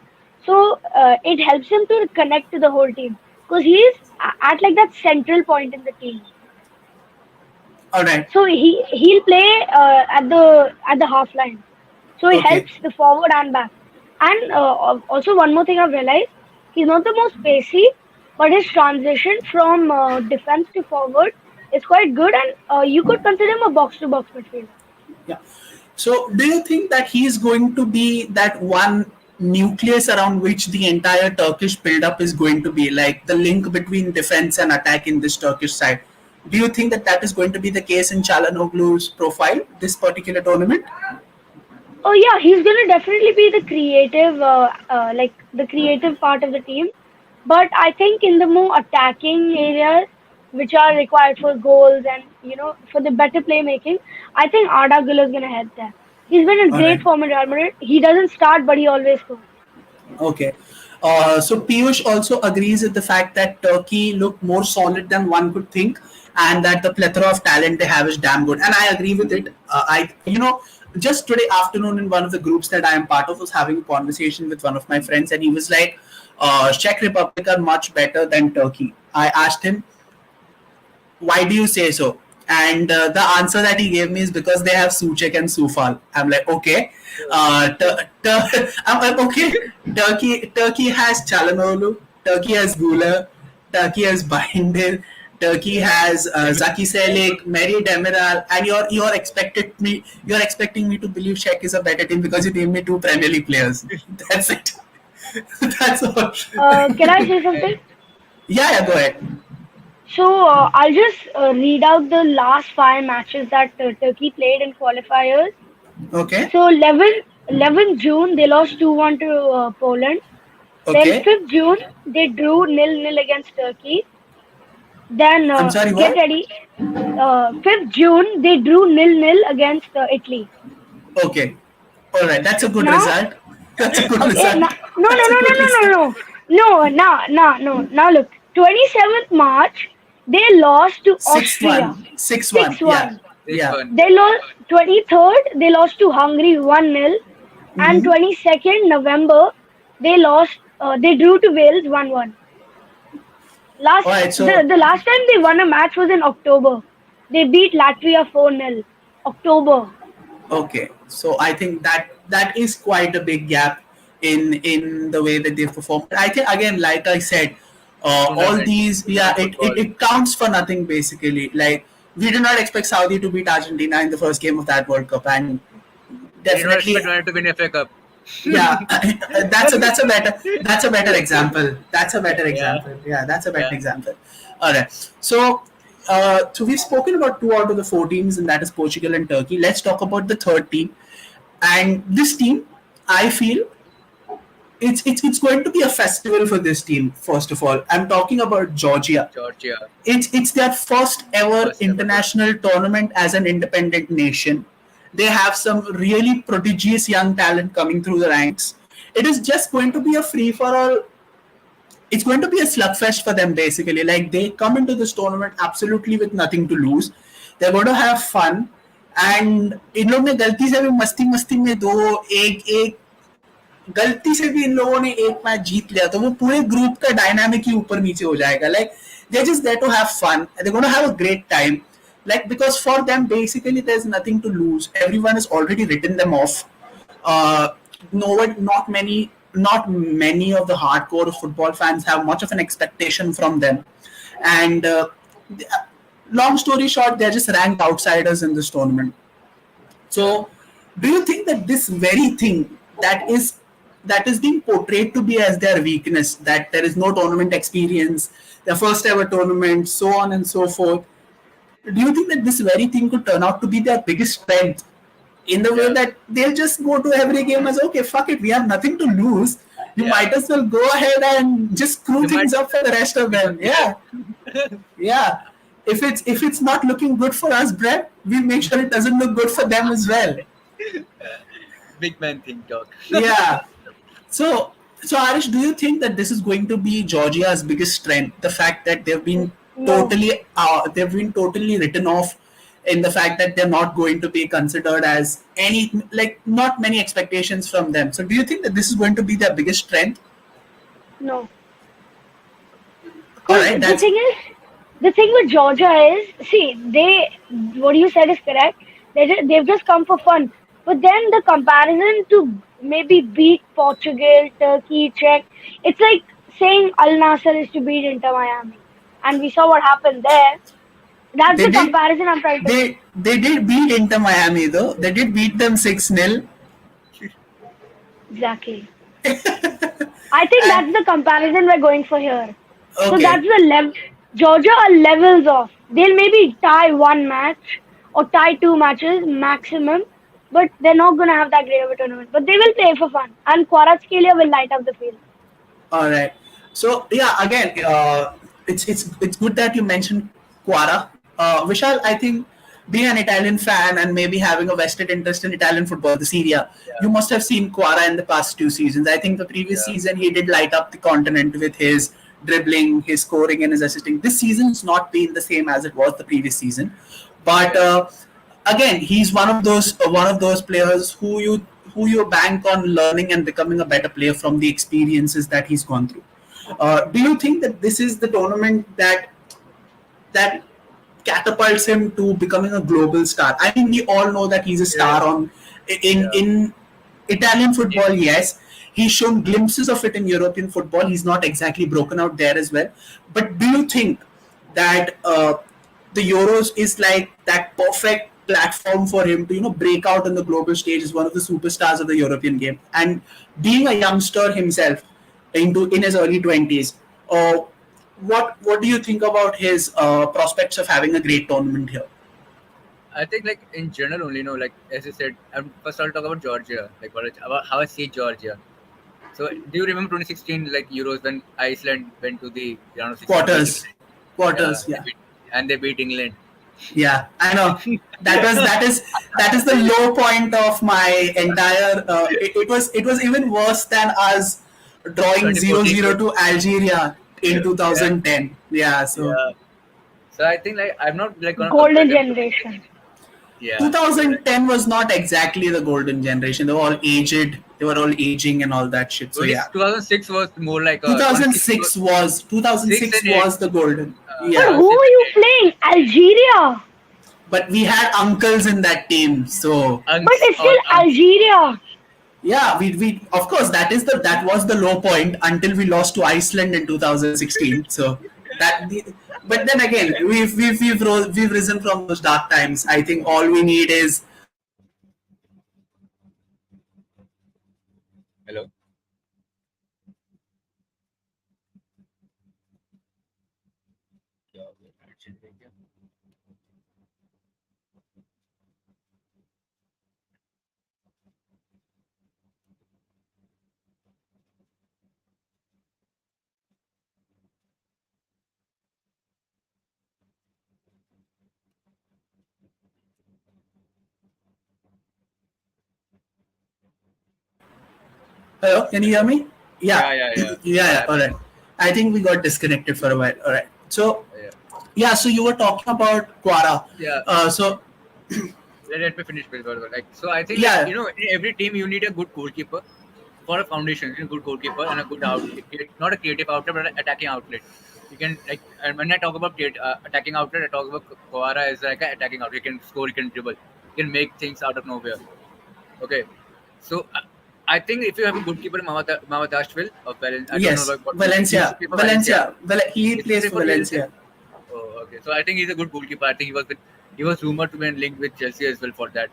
[SPEAKER 3] so it helps him to connect to the whole team because he's at like that central point in the team.
[SPEAKER 1] All right.
[SPEAKER 3] So he'll play at the half line. So he
[SPEAKER 1] Okay.
[SPEAKER 3] helps the forward and back. And also one more thing I've realized, he's not the most pacey, but his transition from defense to forward is quite good, and you could consider him a box to box midfielder.
[SPEAKER 1] Yeah. So, do you think that he's going to be that one nucleus around which the entire Turkish build-up is going to be, like the link between defense and attack in this Turkish side? Do you think that that is going to be the case in Çalhanoğlu's profile this particular tournament?
[SPEAKER 3] Oh yeah, he's gonna definitely be the creative, like the creative part of the team. But I think in the more attacking areas, which are required for goals and for the better playmaking, I think Arda Güler is gonna help there. He's been in
[SPEAKER 1] All
[SPEAKER 3] great
[SPEAKER 1] right.
[SPEAKER 3] form in Real Madrid. He doesn't start, but he always scores.
[SPEAKER 1] Okay. So Piyush also agrees with the fact that Turkey look more solid than one could think, and that the plethora of talent they have is damn good. And I agree with it. Just today afternoon in one of the groups that I am part of, was having a conversation with one of my friends, and he was like, "Czech Republic are much better than Turkey." I asked him, "Why do you say so?" And the answer that he gave me is because they have Suchek and Sufal. I'm like, okay. I'm like, okay. Turkey has Çalhanoğlu. Turkey has Güler. Turkey has Binder, Turkey has Zaki Selik, Mary Demiral, and you're expecting me to believe Czech is a better team because you named me two Premier League players. That's it. That's all.
[SPEAKER 3] Can I say something?
[SPEAKER 1] Yeah, go ahead.
[SPEAKER 3] So I'll just read out the last five matches that Turkey played in qualifiers.
[SPEAKER 1] Okay.
[SPEAKER 3] So 11 June they lost 2-1 to Poland. Then
[SPEAKER 1] Okay.
[SPEAKER 3] 5th June they drew 0-0 against Turkey. Then
[SPEAKER 1] I'm sorry,
[SPEAKER 3] get
[SPEAKER 1] what?
[SPEAKER 3] ready. 5th June they drew 0-0 against Italy.
[SPEAKER 1] Okay. All right. That's a good
[SPEAKER 3] Now,
[SPEAKER 1] result. That's a good
[SPEAKER 3] okay,
[SPEAKER 1] result.
[SPEAKER 3] no, no, no,
[SPEAKER 1] That's a
[SPEAKER 3] no, no,
[SPEAKER 1] good
[SPEAKER 3] no, no,
[SPEAKER 1] result.
[SPEAKER 3] no, no, no. Now look, 27th March they lost to
[SPEAKER 1] Sixth
[SPEAKER 3] Austria,
[SPEAKER 1] one. 6-1. Yeah.
[SPEAKER 3] 6-1.
[SPEAKER 2] This
[SPEAKER 1] Yeah.
[SPEAKER 2] one.
[SPEAKER 3] They lost 23rd they lost to Hungary 1-0, and
[SPEAKER 1] Mm-hmm.
[SPEAKER 3] 22nd November they drew to Wales 1-1.
[SPEAKER 1] All
[SPEAKER 3] Last
[SPEAKER 1] right.
[SPEAKER 3] the
[SPEAKER 1] So
[SPEAKER 3] last time they won a match was in October. They beat Latvia 4-0. October.
[SPEAKER 1] okay. So I think that is quite a big gap in the way that they've performed. I think again, like I said, all
[SPEAKER 2] Tournament.
[SPEAKER 1] these, yeah,
[SPEAKER 2] Tournament
[SPEAKER 1] it, it
[SPEAKER 2] football.
[SPEAKER 1] it counts for nothing basically. Like we did not expect Saudi to beat Argentina in the first game of that World Cup, and
[SPEAKER 2] We did not
[SPEAKER 1] definitely,
[SPEAKER 2] expect United to win FA Cup.
[SPEAKER 1] yeah, that's a better example. That's a better
[SPEAKER 2] Yeah.
[SPEAKER 1] example. Yeah, that's a better
[SPEAKER 2] Yeah.
[SPEAKER 1] example. All right. So we've spoken about two out of the four teams, and that is Portugal and Turkey. Let's talk about the third team. And this team, I feel it's going to be a festival for this team. First of all, I'm talking about Georgia.
[SPEAKER 2] Georgia.
[SPEAKER 1] It's their first ever
[SPEAKER 2] First ever tournament.
[SPEAKER 1] international tournament as an independent nation. They have some really prodigious young talent coming through the ranks. It is just going to be a free for all. It's going to be a slugfest for them basically. Like they come into this tournament absolutely with nothing to lose. They're going to have fun. And इन लोग ने गलती से भी मस्ती मस्ती में दो एक एक गलती से भी इन लोगों ने एक मैच जीत लिया तो वो पूरे ग्रुप का डायनामिक ही ऊपर नीचे हो जाएगा. Like they're just there to have fun. They're going to have a great time. Like because for them basically there's nothing to lose. Everyone has already written them off. Uh, no one, not many of the hardcore football fans have much of an expectation from them. And long story short, they're just ranked outsiders in this tournament. So, do you think that this very thing that is being portrayed to be as their weakness, that there is no tournament experience, their first ever tournament, so on and so forth, do you think that this very thing could turn out to be their biggest strength? In the way
[SPEAKER 2] Yeah.
[SPEAKER 1] that they'll just go to every game as okay, fuck it, we have nothing to lose. You
[SPEAKER 2] Yeah.
[SPEAKER 1] might as well go ahead and just screw
[SPEAKER 2] They might
[SPEAKER 1] things up for the rest of
[SPEAKER 2] be
[SPEAKER 1] them.
[SPEAKER 2] considered.
[SPEAKER 1] Yeah, yeah. If it's not looking good for us, Brett, we'll make sure it doesn't look good for them as well.
[SPEAKER 2] Big man thing talk.
[SPEAKER 1] Yeah. So Arish, do you think that this is going to be Georgia's biggest strength? The fact that
[SPEAKER 3] No,
[SPEAKER 1] they've been totally written off in the fact that they're not going to be considered as any, like not many expectations from them. So do you think that this is going to be their biggest strength?
[SPEAKER 3] no.
[SPEAKER 1] All
[SPEAKER 3] Because
[SPEAKER 1] right,
[SPEAKER 3] the
[SPEAKER 1] that's
[SPEAKER 3] thing is, the thing with Georgia is, see, what you said is correct. They've just come for fun. But then the comparison to maybe beat Portugal, Turkey, Czech, it's like saying Al Nassr is to beat Inter Miami. And we saw what happened there. That's
[SPEAKER 1] they
[SPEAKER 3] the
[SPEAKER 1] did
[SPEAKER 3] comparison I'm trying to make.
[SPEAKER 1] they did beat Inter Miami though. They did beat them 6-0.
[SPEAKER 3] Exactly. I think
[SPEAKER 1] And
[SPEAKER 3] that's the comparison we're going for here. So
[SPEAKER 1] okay,
[SPEAKER 3] that's the level. Georgia are levels off. They'll maybe tie one match or tie two matches maximum, but they're not gonna have that great of a tournament. But they will play for fun, and Kvaratskhelia will light up the field.
[SPEAKER 1] all right. So yeah, again, it's good that you mentioned Quara. Vishal, I think being an Italian fan and maybe having a vested interest in Italian football, the Serie A, you
[SPEAKER 2] Yeah.
[SPEAKER 1] must have seen Quara in the past two seasons. I think the previous
[SPEAKER 2] Yeah.
[SPEAKER 1] season he did light up the continent with his dribbling, his scoring, and his assisting. This season's not been the same as it was the previous season, but
[SPEAKER 2] Yeah.
[SPEAKER 1] again, he's one of those players who you bank on learning and becoming a better player from the experiences that he's gone through. Do you think that this is the tournament that catapults him to becoming a global star? I mean, we all know that he's a star
[SPEAKER 2] Yes.
[SPEAKER 1] on in
[SPEAKER 2] Yeah.
[SPEAKER 1] in Italian football. Yes, He's shown glimpses of it in European football. He's not exactly broken out there as well. But do you think that the Euros is like that perfect platform for him to break out on the global stage as one of the superstars of the European game? And being a youngster himself, in his early 20s, uh, what do you think about his prospects of having a great tournament here?
[SPEAKER 2] I think like in general only, like as you said, first I'll talk about Georgia, like about how I see Georgia. So do you remember 2016 like Euros when Iceland went to the round of 16 beat
[SPEAKER 1] Quarters,
[SPEAKER 2] England? Yeah,
[SPEAKER 1] quarters, yeah.
[SPEAKER 2] and they beat England.
[SPEAKER 1] Yeah, I know. That is the low point of my entire. It was even worse than us drawing
[SPEAKER 2] 2014
[SPEAKER 1] 0-0
[SPEAKER 2] World
[SPEAKER 1] to Algeria in
[SPEAKER 2] Yeah,
[SPEAKER 1] 2010. Yeah, so
[SPEAKER 2] yeah. So I think like I'm not like gonna compare
[SPEAKER 3] Golden
[SPEAKER 2] them to.
[SPEAKER 3] generation.
[SPEAKER 2] Yeah, you're right.
[SPEAKER 1] 2010 was not exactly the golden generation. They were all aged. They were all aging and all that shit. So yeah,
[SPEAKER 2] 2006 was more like a 2006 was
[SPEAKER 1] 2006 was
[SPEAKER 2] six
[SPEAKER 1] 2006
[SPEAKER 2] and eight.
[SPEAKER 1] was the golden.
[SPEAKER 3] But
[SPEAKER 1] Yeah,
[SPEAKER 3] who
[SPEAKER 2] 2006
[SPEAKER 3] are
[SPEAKER 2] and
[SPEAKER 3] you
[SPEAKER 2] eight.
[SPEAKER 3] playing? Algeria.
[SPEAKER 1] but we had uncles in that team. So
[SPEAKER 3] But
[SPEAKER 2] Unks,
[SPEAKER 3] it's
[SPEAKER 2] all
[SPEAKER 3] still
[SPEAKER 2] unks.
[SPEAKER 3] Algeria.
[SPEAKER 1] yeah, we of course that was the low point until we lost to Iceland in 2016. So that the, but then again we've risen from those dark times. I think all we need is
[SPEAKER 2] Hello. Yeah, yeah.
[SPEAKER 1] hello. Can you hear me? Yeah,
[SPEAKER 2] Yeah, yeah,
[SPEAKER 1] yeah,
[SPEAKER 2] yeah. What
[SPEAKER 1] yeah. All
[SPEAKER 2] happened?
[SPEAKER 1] right. I think we got disconnected for a while. All right. So
[SPEAKER 2] Yeah,
[SPEAKER 1] yeah, so you were talking about Quara.
[SPEAKER 2] yeah.
[SPEAKER 1] So
[SPEAKER 2] Let me finish with like so. I think like
[SPEAKER 1] yeah,
[SPEAKER 2] in every team you need a good goalkeeper for a foundation. You need a good goalkeeper and a good outlet, not a creative outlet but an attacking outlet. You can like, and when I talk about attacking outlet, I talk about Kawara as like an attacking outlet. He can score, he can dribble, he can make things out of nowhere. Okay, so I think if you have a good keeper, Mamadashvili of Valencia, I don't know
[SPEAKER 1] yes,
[SPEAKER 2] what he used to
[SPEAKER 1] Valencia,
[SPEAKER 2] play for Valencia.
[SPEAKER 1] Valencia. He
[SPEAKER 2] He used to
[SPEAKER 1] plays
[SPEAKER 2] play
[SPEAKER 1] for
[SPEAKER 2] for Valencia.
[SPEAKER 1] Valencia.
[SPEAKER 2] Oh, okay. So I think he's a good goalkeeper. I think he was rumored to be linked with Chelsea as well for that.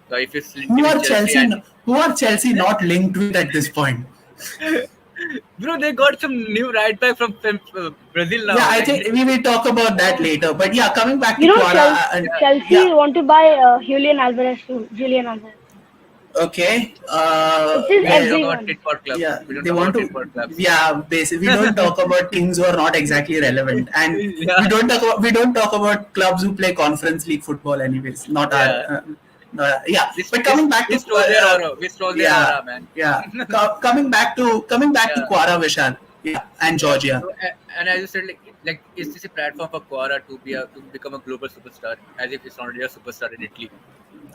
[SPEAKER 2] So if he's linked
[SPEAKER 1] Who
[SPEAKER 2] with
[SPEAKER 1] are
[SPEAKER 2] Chelsea
[SPEAKER 1] Chelsea?
[SPEAKER 2] and
[SPEAKER 1] Who are Chelsea not linked with at this point?
[SPEAKER 2] bro, they got some new right back from Brazil
[SPEAKER 1] Yeah,
[SPEAKER 2] now.
[SPEAKER 1] I
[SPEAKER 2] Like
[SPEAKER 1] think we will talk about that later. But yeah, coming back
[SPEAKER 3] You
[SPEAKER 1] to
[SPEAKER 3] know,
[SPEAKER 1] Quara, and
[SPEAKER 2] yeah,
[SPEAKER 3] Chelsea
[SPEAKER 1] yeah,
[SPEAKER 3] want to buy Julian Alvarez too. Julian Alvarez.
[SPEAKER 1] okay.
[SPEAKER 3] It is
[SPEAKER 2] we don't
[SPEAKER 1] Where,
[SPEAKER 2] talk about
[SPEAKER 3] everyone.
[SPEAKER 2] tit for clubs.
[SPEAKER 1] yeah,
[SPEAKER 2] We don't
[SPEAKER 1] they
[SPEAKER 2] talk
[SPEAKER 1] want
[SPEAKER 2] about tit
[SPEAKER 1] to.
[SPEAKER 2] for clubs.
[SPEAKER 1] Yeah, basically, we don't talk about teams who are not exactly relevant, and
[SPEAKER 2] Yeah,
[SPEAKER 1] we don't talk about clubs who play Conference League football. Anyways, not our.
[SPEAKER 2] yeah.
[SPEAKER 1] Yeah,
[SPEAKER 2] This
[SPEAKER 1] but
[SPEAKER 2] this
[SPEAKER 1] coming back to
[SPEAKER 2] we stole their aura. We stole their
[SPEAKER 1] yeah,
[SPEAKER 2] aura, man.
[SPEAKER 1] yeah. Coming back to
[SPEAKER 2] Yeah.
[SPEAKER 1] Quara Vishal, yeah, and
[SPEAKER 2] Yeah.
[SPEAKER 1] Georgia.
[SPEAKER 2] So, and as you said, like, is this a platform for Quora to become a global superstar? As if he's already a superstar in Italy.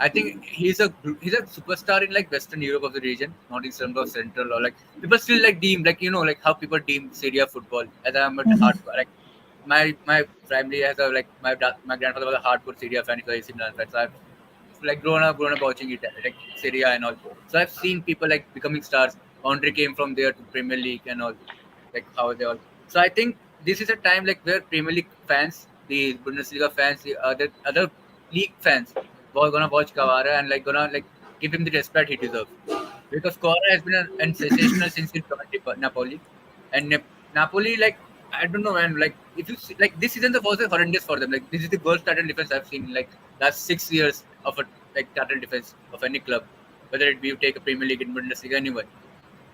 [SPEAKER 2] I think he's a superstar in like Western Europe of the region, not in terms of Central or like people still like deem like like how people deem Serie A football. As I'm a hardcore like my family has a like my grandfather was a hardcore Serie A fan, so AC Milan fan. So I've like grown up watching it like Serie A and all. So I've seen people like becoming stars. Andre came from there to Premier League and all, like how they all. So I think this is a time like where Premier League fans, the Bundesliga fans, the other league fans, were gonna watch Kawara and like gonna like give him the respect he deserves. Because Kawara has been a sensational since he joined Napoli, and Napoli like I don't know man like if you see, like this season was horrendous for them. Like this is the worst title defense I've seen in like last 6 years of a like title defense of any club, whether it be you take a Premier League in Bundesliga anywhere.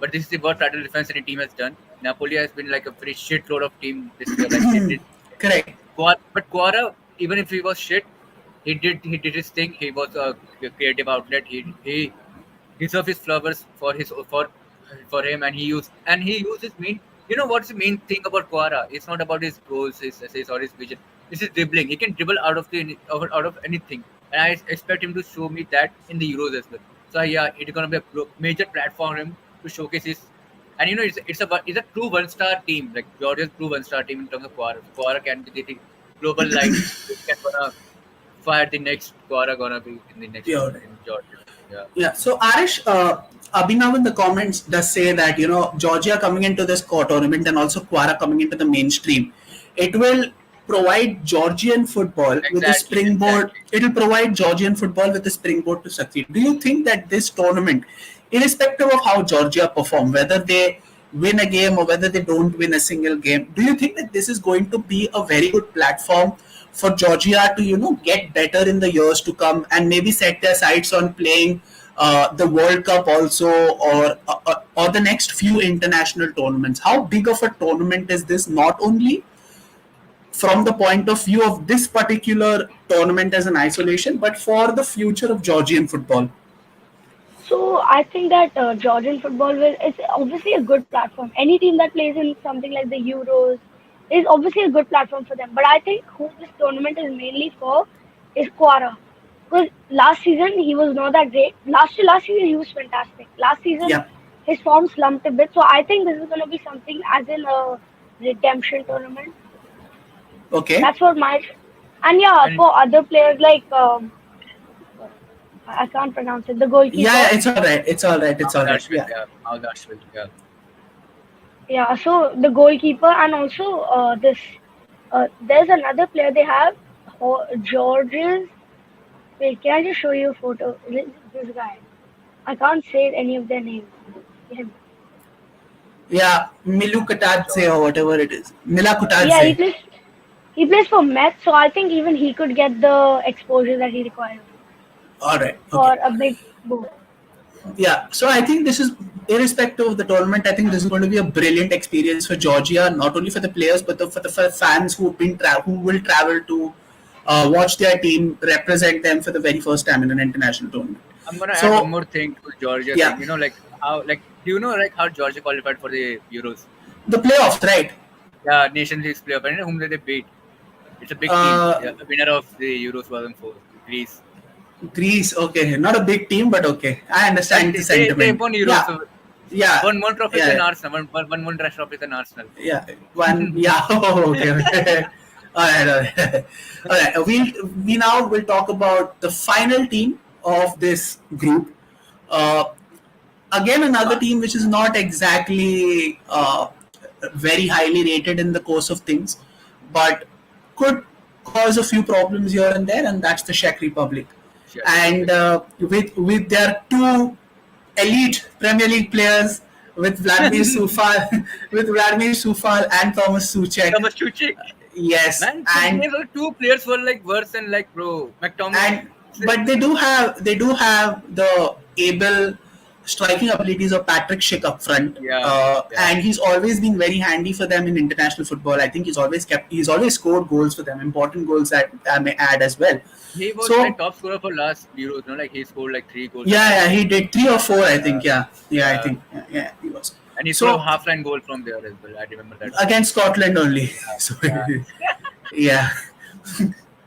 [SPEAKER 2] But this is the worst title defense any team has done. Napoli has been like a very shitload of team this year. Like they did.
[SPEAKER 1] Correct.
[SPEAKER 2] But Quara, even if he was shit, he did his thing. He was a creative outlet. He deserve his flowers for him, and he used his main. You know what's the main thing about Quara? It's not about his goals, his essays, or his vision. It's his dribbling. He can dribble out of anything, and I expect him to show me that in the Euros as well. So yeah, it's gonna be a major platform for him to showcase his. And it's a true one-star team, like Georgia's true one-star team in terms of Quara. Quara can be the global light which can gonna fire the next Quara gonna be in the next
[SPEAKER 1] Pure.
[SPEAKER 2] in Georgia. Yeah.
[SPEAKER 1] Yeah. So Arish, Abhinav in the comments does say that Georgia coming into this tournament and also Quara coming into the mainstream, it will provide Georgian football with a
[SPEAKER 2] Exactly.
[SPEAKER 1] springboard.
[SPEAKER 2] Exactly.
[SPEAKER 1] It will provide Georgian football with a springboard to succeed. Do you think that this tournament, irrespective of how Georgia perform, whether they win a game or whether they don't win a single game, do you think that this is going to be a very good platform for Georgia to get better in the years to come and maybe set their sights on playing the World Cup also, or the next few international tournaments? How big of a tournament is this? Not only from the point of view of this particular tournament as an isolation, but for the future of Georgian football.
[SPEAKER 3] So I think that Georgian football will is obviously a good platform. Any team that plays in something like the Euros is obviously a good platform for them. But I think who this tournament is mainly for is Quara. Because last season he was not that great. Last season he was fantastic. Last season
[SPEAKER 1] Yeah.
[SPEAKER 3] his form slumped a bit. So I think this is gonna be something as in a redemption tournament.
[SPEAKER 1] Okay.
[SPEAKER 3] That's what my and yeah,
[SPEAKER 2] And
[SPEAKER 3] for other players like I can't pronounce it, the
[SPEAKER 1] Yeah,
[SPEAKER 3] goalkeeper.
[SPEAKER 1] yeah, it's all right. It's all right. It's all
[SPEAKER 2] Mahmoud
[SPEAKER 1] right.
[SPEAKER 2] Ashwin,
[SPEAKER 1] Yeah.
[SPEAKER 2] yeah. Mahmoud Ashwin, yeah.
[SPEAKER 3] Yeah, so the goalkeeper and also this there's another player they have, George's. Wait, can I just show you a photo? This guy. I can't say any of their names. Him.
[SPEAKER 1] Yeah. Milu Katadze or whatever it is. Mila
[SPEAKER 3] Yeah,
[SPEAKER 1] Kutadze.
[SPEAKER 3] he plays for Met, so I think even he could get the exposure that he requires
[SPEAKER 1] All right. Okay.
[SPEAKER 3] for a big boat.
[SPEAKER 1] Yeah, so I think this is irrespective of the tournament. I think this is going to be a brilliant experience for Georgia, not only for the players but for the fans who will travel to watch their team represent them for the very first time in an international tournament.
[SPEAKER 2] I'm gonna add one
[SPEAKER 1] So
[SPEAKER 2] more thing to Georgia
[SPEAKER 1] yeah,
[SPEAKER 2] thing. Like how, like, do you know like how Georgia qualified for the Euros?
[SPEAKER 1] the playoffs, right?
[SPEAKER 2] Yeah, Nations League playoff. And you know whom did they beat? It's a big team.
[SPEAKER 1] Uh,
[SPEAKER 2] Yeah, the winner of the Euros 2004, Greece.
[SPEAKER 1] Greece, okay, not a big team, but okay, I
[SPEAKER 2] But
[SPEAKER 1] understand the
[SPEAKER 2] they
[SPEAKER 1] sentiment.
[SPEAKER 2] won Euros.
[SPEAKER 1] Yeah,
[SPEAKER 2] So
[SPEAKER 1] yeah,
[SPEAKER 2] one more trophy
[SPEAKER 1] yeah,
[SPEAKER 2] than Arsenal. One more trophy than Arsenal.
[SPEAKER 1] yeah. One, yeah. Oh, okay, okay. All right, all right, all right. We now will talk about the final team of this group. Uh, Again, another team which is not exactly very highly rated in the course of things, but could cause a few problems here and there, and that's the Czech Republic.
[SPEAKER 2] Czech
[SPEAKER 1] And
[SPEAKER 2] Republic.
[SPEAKER 1] with their two elite Premier League players, with Vladimir Sufal, with Vladimir Sufal and Thomas Soucek.
[SPEAKER 2] Thomas Tuchel.
[SPEAKER 1] Yes,
[SPEAKER 2] Man,
[SPEAKER 1] and
[SPEAKER 2] these are two players were like worse than like bro. McTominay.
[SPEAKER 1] and but they do have the able striking abilities of Patrick Schick up front,
[SPEAKER 2] Yeah, yeah.
[SPEAKER 1] and he's always been very handy for them in international football. I think he's always scored goals for them, important goals that I may add as well.
[SPEAKER 2] He was like
[SPEAKER 1] So
[SPEAKER 2] top scorer for last Euros. Like he scored like 3 goals.
[SPEAKER 1] yeah, he did 3 or 4, I think.
[SPEAKER 2] Yeah,
[SPEAKER 1] Yeah, I
[SPEAKER 2] yeah.
[SPEAKER 1] think yeah, he was.
[SPEAKER 2] And he scored a
[SPEAKER 1] So
[SPEAKER 2] half line goal from there as well. I remember that.
[SPEAKER 1] against Scotland only. So
[SPEAKER 2] Yeah.
[SPEAKER 1] yeah.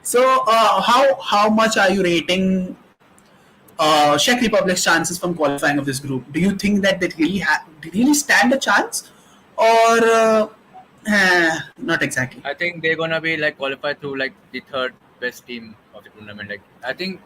[SPEAKER 1] So how much are you rating Czech Republic's chances from qualifying of this group? Do you think that they really stand a chance, or not exactly?
[SPEAKER 2] I think they're gonna be like qualified through like the third best team of the tournament. Like I think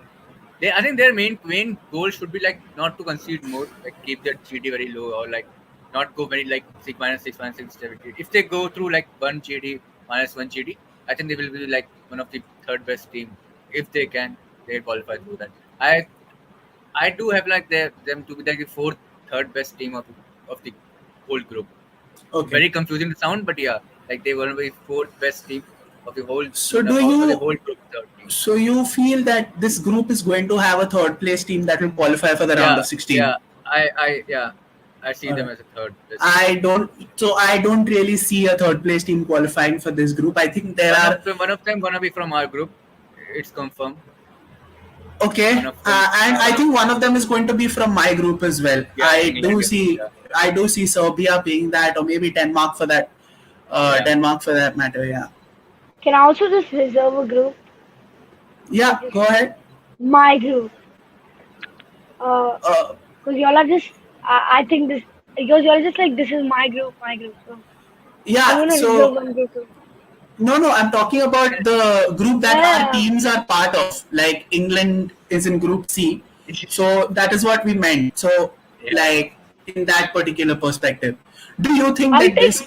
[SPEAKER 2] their main goal should be like not to concede more, like keep their GD very low or like not go very like 6 minus 6 minus 6 stability. If they go through like 1 GD minus 1 GD, I think they will be like one of the third best team. If they can, they qualify through that. I do have like them to be like the fourth third best team of the whole group.
[SPEAKER 1] Okay.
[SPEAKER 2] Very confusing to sound, but yeah, like they were the fourth best team of the whole
[SPEAKER 1] So
[SPEAKER 2] of the whole group. Third team.
[SPEAKER 1] so you feel that this group is going to have a third place team that will qualify for the round of 16?
[SPEAKER 2] Yeah, I see them as a third best.
[SPEAKER 1] I don't really see a third place team qualifying for this group. I think there are
[SPEAKER 2] One of them gonna be from our group. It's confirmed.
[SPEAKER 1] okay,
[SPEAKER 2] One of them,
[SPEAKER 1] and I think one of them is going to be from my group as well.
[SPEAKER 2] Yeah, England, yeah.
[SPEAKER 1] I do see Serbia being that, or maybe Denmark for that.
[SPEAKER 2] Yeah.
[SPEAKER 1] Denmark for that matter. Yeah.
[SPEAKER 3] Can I also just reserve a group?
[SPEAKER 1] Yeah. Go ahead.
[SPEAKER 3] My group.
[SPEAKER 1] Uh,
[SPEAKER 3] Because y'all are just, I think this, because y'all are just like, this is my group. So I'm
[SPEAKER 1] yeah.
[SPEAKER 3] gonna reserve
[SPEAKER 1] So
[SPEAKER 3] one group too.
[SPEAKER 1] no, I'm talking about the group that our
[SPEAKER 3] Yeah.
[SPEAKER 1] teams are part of. Like England is in Group C, So that is what we meant. So,
[SPEAKER 2] Yeah.
[SPEAKER 1] like in that particular perspective, do you think
[SPEAKER 3] I'll
[SPEAKER 1] that
[SPEAKER 3] take.
[SPEAKER 1] this